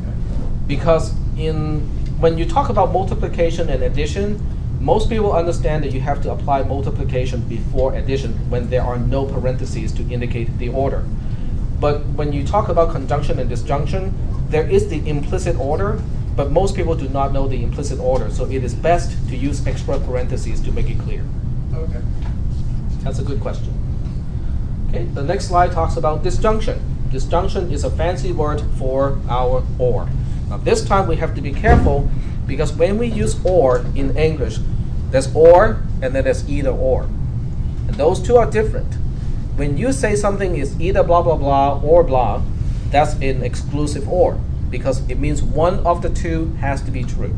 Because when you talk about multiplication and addition, most people understand that you have to apply multiplication before addition when there are no parentheses to indicate the order. But when you talk about conjunction and disjunction, there is the implicit order, but most people do not know the implicit order, so it is best to use extra parentheses to make it clear. Okay. That's a good question. Okay, the next slide talks about disjunction. Disjunction is a fancy word for our or. Now this time we have to be careful because when we use or in English, there's or and then there's either or. And those two are different. When you say something is either blah blah blah or blah, that's an exclusive or because it means one of the two has to be true,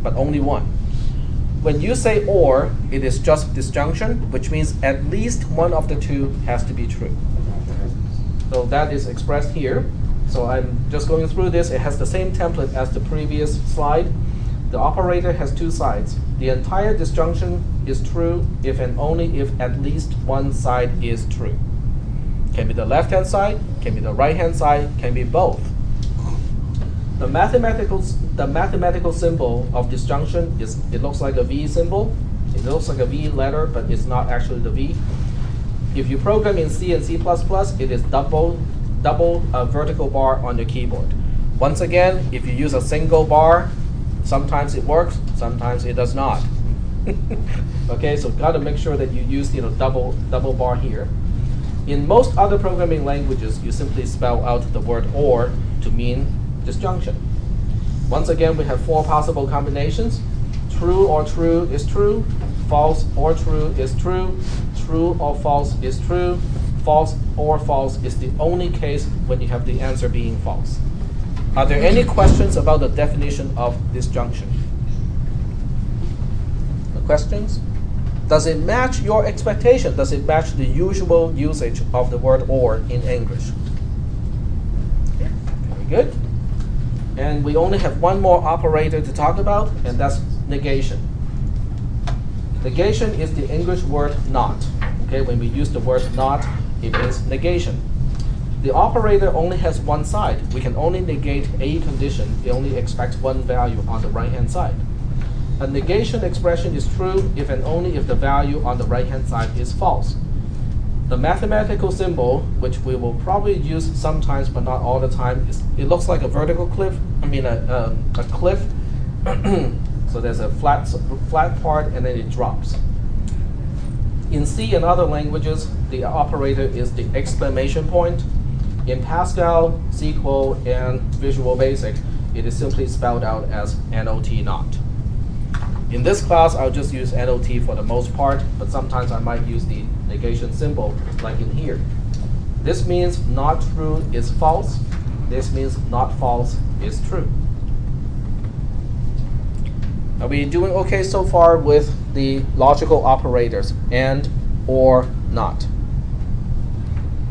but only one. When you say or, it is just disjunction, which means at least one of the two has to be true. So that is expressed here. So I'm just going through this. It has the same template as the previous slide. The operator has 2 sides. The entire disjunction is true if and only if at least one side is true. Can be the left-hand side, can be the right-hand side, can be both. The mathematical symbol of disjunction is, it looks like a V symbol. It looks like a V letter, but it's not actually the V. If you program in C and C++, it is double vertical bar on your keyboard. Once again, if you use a single bar, sometimes it works, sometimes it does not. Okay, so got to make sure that you use double bar here. In most other programming languages, you simply spell out the word or to mean disjunction. Once again, we have 4 possible combinations. True or true is true. False or true is true. True or false is true. False or false is the only case when you have the answer being false. Are there any questions about the definition of disjunction? Questions? Does it match your expectation? Does it match the usual usage of the word or in English? Okay, very good. And we only have one more operator to talk about, and that's negation. Negation is the English word not. Okay, when we use the word not, it means negation. The operator only has one side. We can only negate a condition. It only expects one value on the right-hand side. A negation expression is true if and only if the value on the right-hand side is false. The mathematical symbol, which we will probably use sometimes but not all the time, it looks like a vertical cliff. A cliff. So there's a flat part and then it drops. In C and other languages, the operator is the exclamation point. In Pascal, SQL, and Visual Basic, it is simply spelled out as NOT not. In this class, I'll just use NOT for the most part, but sometimes I might use the negation symbol, like in here. This means not true is false. This means not false is true. Are we doing okay so far with the logical operators, and, or, not?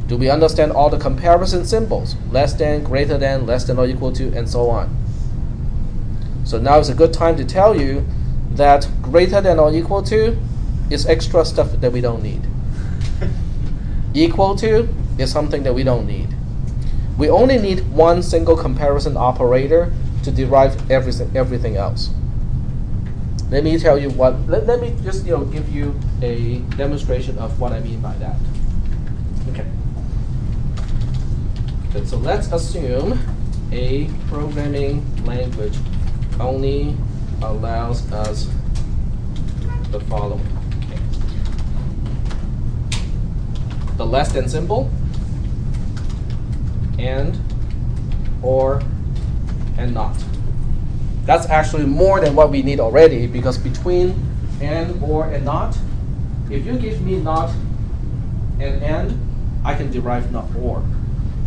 Do we understand all the comparison symbols? Less than, greater than, less than or equal to, and so on. So now is a good time to tell you that greater than or equal to is extra stuff that we don't need. Equal to is something that we don't need. We only need one single comparison operator to derive everything else. Let me tell you what. Let me just give you a demonstration of what I mean by that. Okay. Okay, so let's assume a programming language only allows us the following. Okay. The less than symbol, and, or, and not. That's actually more than what we need already, because between and, or, and not, if you give me not and, I can derive not or.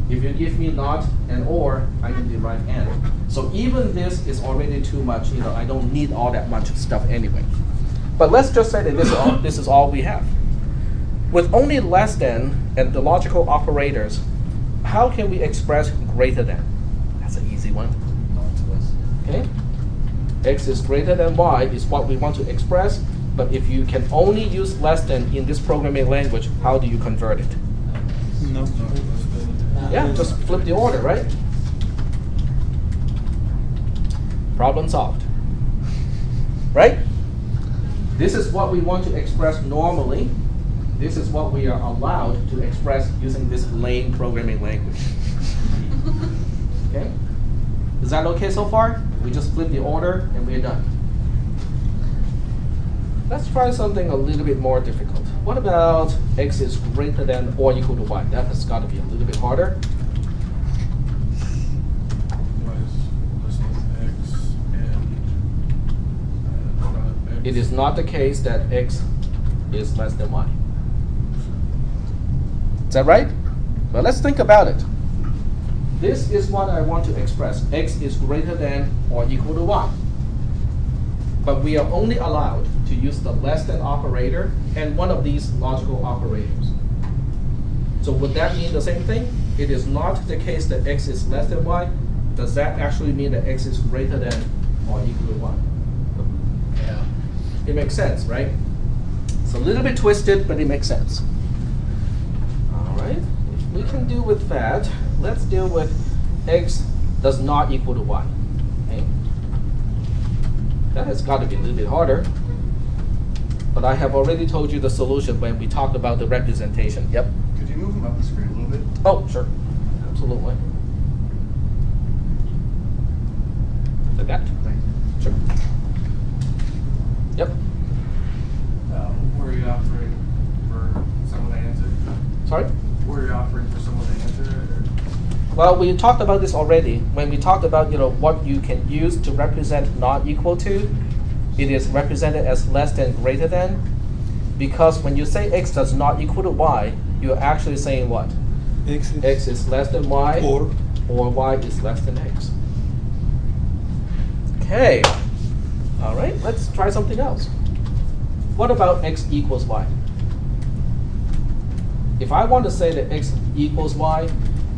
If you give me not and or, I can derive and. So even this is already too much. I don't need all that much stuff anyway. But let's just say that this is all we have. With only less than and the logical operators, how can we express greater than? That's an easy one. Okay? X is greater than y is what we want to express, but if you can only use less than in this programming language, how do you convert it? No. Yeah, just flip the order, right? Problem solved. Right? This is what we want to express normally. This is what we are allowed to express using this lame programming language. Okay? Is that okay so far? We just flip the order and we're done. Let's try something a little bit more difficult. What about x is greater than or equal to y? That has got to be a little bit harder. It is not the case that x is less than y. Is that right? Well, let's think about it. This is what I want to express. X is greater than or equal to y. But we are only allowed to use the less than operator and one of these logical operators. So would that mean the same thing? It is not the case that x is less than y. Does that actually mean that x is greater than or equal to y? Yeah. It makes sense, right? It's a little bit twisted, but it makes sense. All right, if we can deal with that, let's deal with x does not equal to y. Okay? That has got to be a little bit harder. But I have already told you the solution when we talked about the representation. Yep. Could you move them up the screen a little bit? Oh, sure. Absolutely. Like that? Thank you. Sure. Yep. Were you offering for someone to answer? Sorry? Were you offering for someone to answer it? Or? Well, we talked about this already. When we talked about what you can use to represent not equal to, it is represented as less than greater than. Because when you say x does not equal to y, you're actually saying what? X is less than y, or y is less than x. Okay. All right, let's try something else. What about x equals y? If I want to say that x equals y,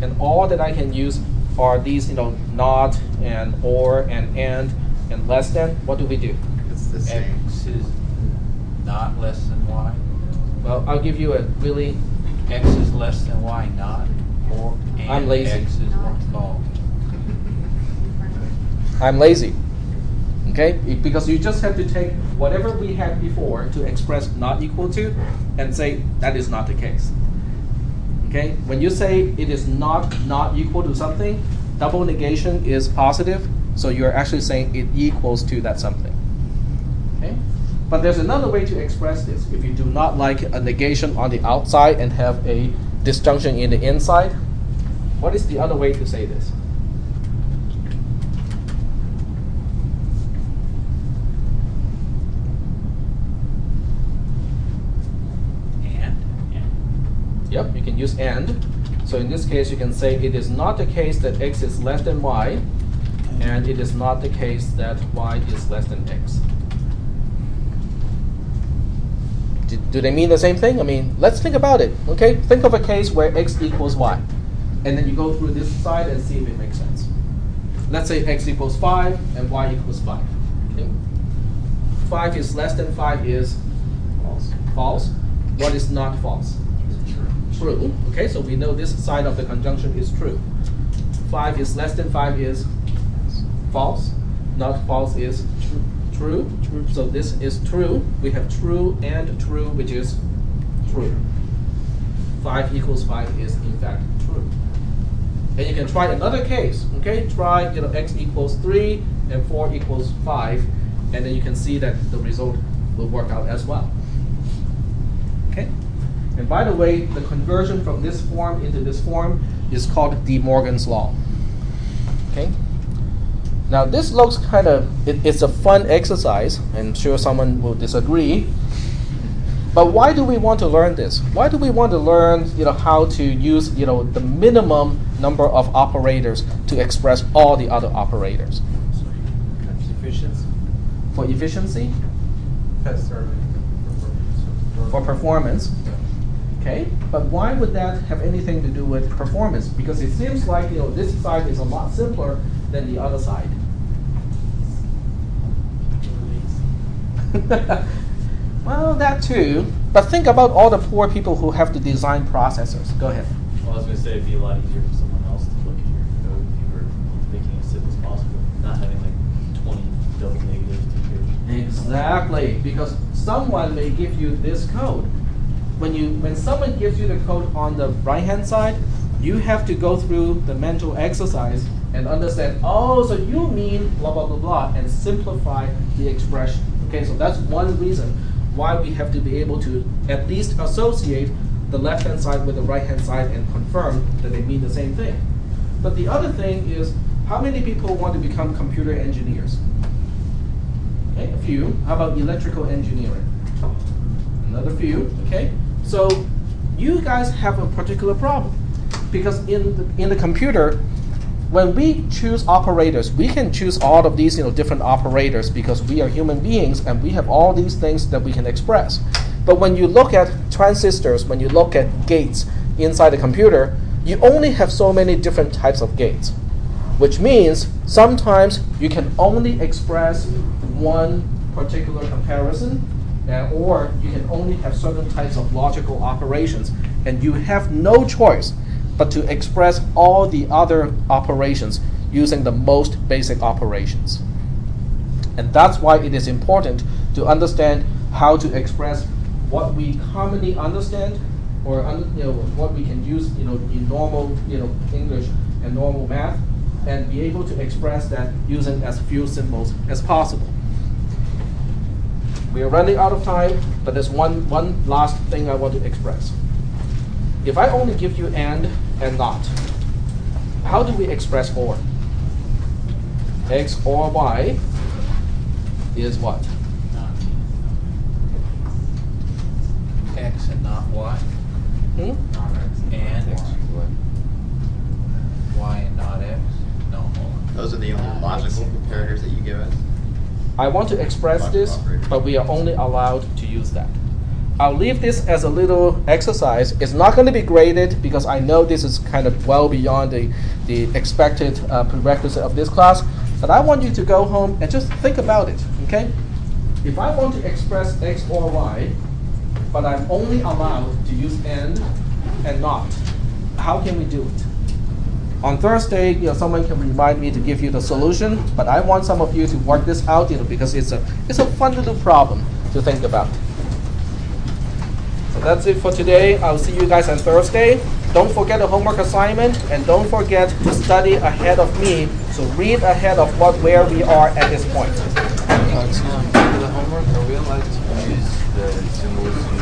and all that I can use are these, not and or and less than, what do we do? It's the same. X is not less than y. Well, I'll give you a really, X is less than y, not or and I'm lazy. X is one. Oh. I'm lazy. Okay? Because you just have to take whatever we had before to express not equal to and say that is not the case. Okay? When you say it is not equal to something, double negation is positive, so you're actually saying it equals to that something. Okay? But there's another way to express this. If you do not like a negation on the outside and have a disjunction in the inside, what is the other way to say this? Yep, you can use and. So in this case, you can say it is not the case that x is less than y, and it is not the case that y is less than x. Do they mean the same thing? I mean, let's think about it, okay? Think of a case where x equals y, and then you go through this side and see if it makes sense. Let's say x equals 5 and y equals 5. Okay? 5 is less than 5 is false. False. What is not false? True. Okay, so we know this side of the conjunction is true. 5 is less than 5 is false. Not false is true. So this is true. We have true and true, which is true. 5 equals 5 is in fact true. And you can try another case. Okay, try x equals 3 and 4 equals 5, and then you can see that the result will work out as well. Okay. And by the way, the conversion from this form into this form is called De Morgan's law. Okay. Now this looks kind of, it's a fun exercise. I'm sure someone will disagree. But why do we want to learn this? Why do we want to learn how to use the minimum number of operators to express all the other operators? Efficiency. For efficiency? For performance. Okay, but why would that have anything to do with performance? Because it seems like this side is a lot simpler than the other side. Well, that too. But think about all the poor people who have to design processors. Go ahead. Well, I was going to say it'd be a lot easier for someone else to look at your code if you were making it as simple as possible, not having like 20 double negatives to page. Exactly, because someone may give you this code. When someone gives you the code on the right-hand side, you have to go through the mental exercise and understand, oh, so you mean blah, blah, blah, blah, and simplify the expression. Okay, so that's one reason why we have to be able to at least associate the left-hand side with the right-hand side and confirm that they mean the same thing. But the other thing is, how many people want to become computer engineers? Okay, a few. How about electrical engineering? Another few, okay? So you guys have a particular problem. Because in the computer, when we choose operators, we can choose all of these different operators because we are human beings and we have all these things that we can express. But when you look at transistors, when you look at gates inside the computer, you only have so many different types of gates, which means sometimes you can only express one particular comparison, or you can only have certain types of logical operations, and you have no choice but to express all the other operations using the most basic operations. And that's why it is important to understand how to express what we commonly understand, or what we can use in normal English and normal math, and be able to express that using as few symbols as possible. We are running out of time, but there's one last thing I want to express. If I only give you and not, how do we express or? X or y is what? X and not y. And y and not x. No, hold on. Those are the only logical comparators that you give us? I want to express this, but we are only allowed to use that. I'll leave this as a little exercise. It's not going to be graded because I know this is kind of well beyond the expected prerequisite of this class. But I want you to go home and just think about it, okay? If I want to express x or y, but I'm only allowed to use and not, how can we do it? On Thursday, someone can remind me to give you the solution, but I want some of you to work this out, because it's a fun little problem to think about. So that's it for today. I'll see you guys on Thursday. Don't forget the homework assignment, and don't forget to study ahead of me. So read ahead of where we are at this point. The homework. we allowed to use the symbols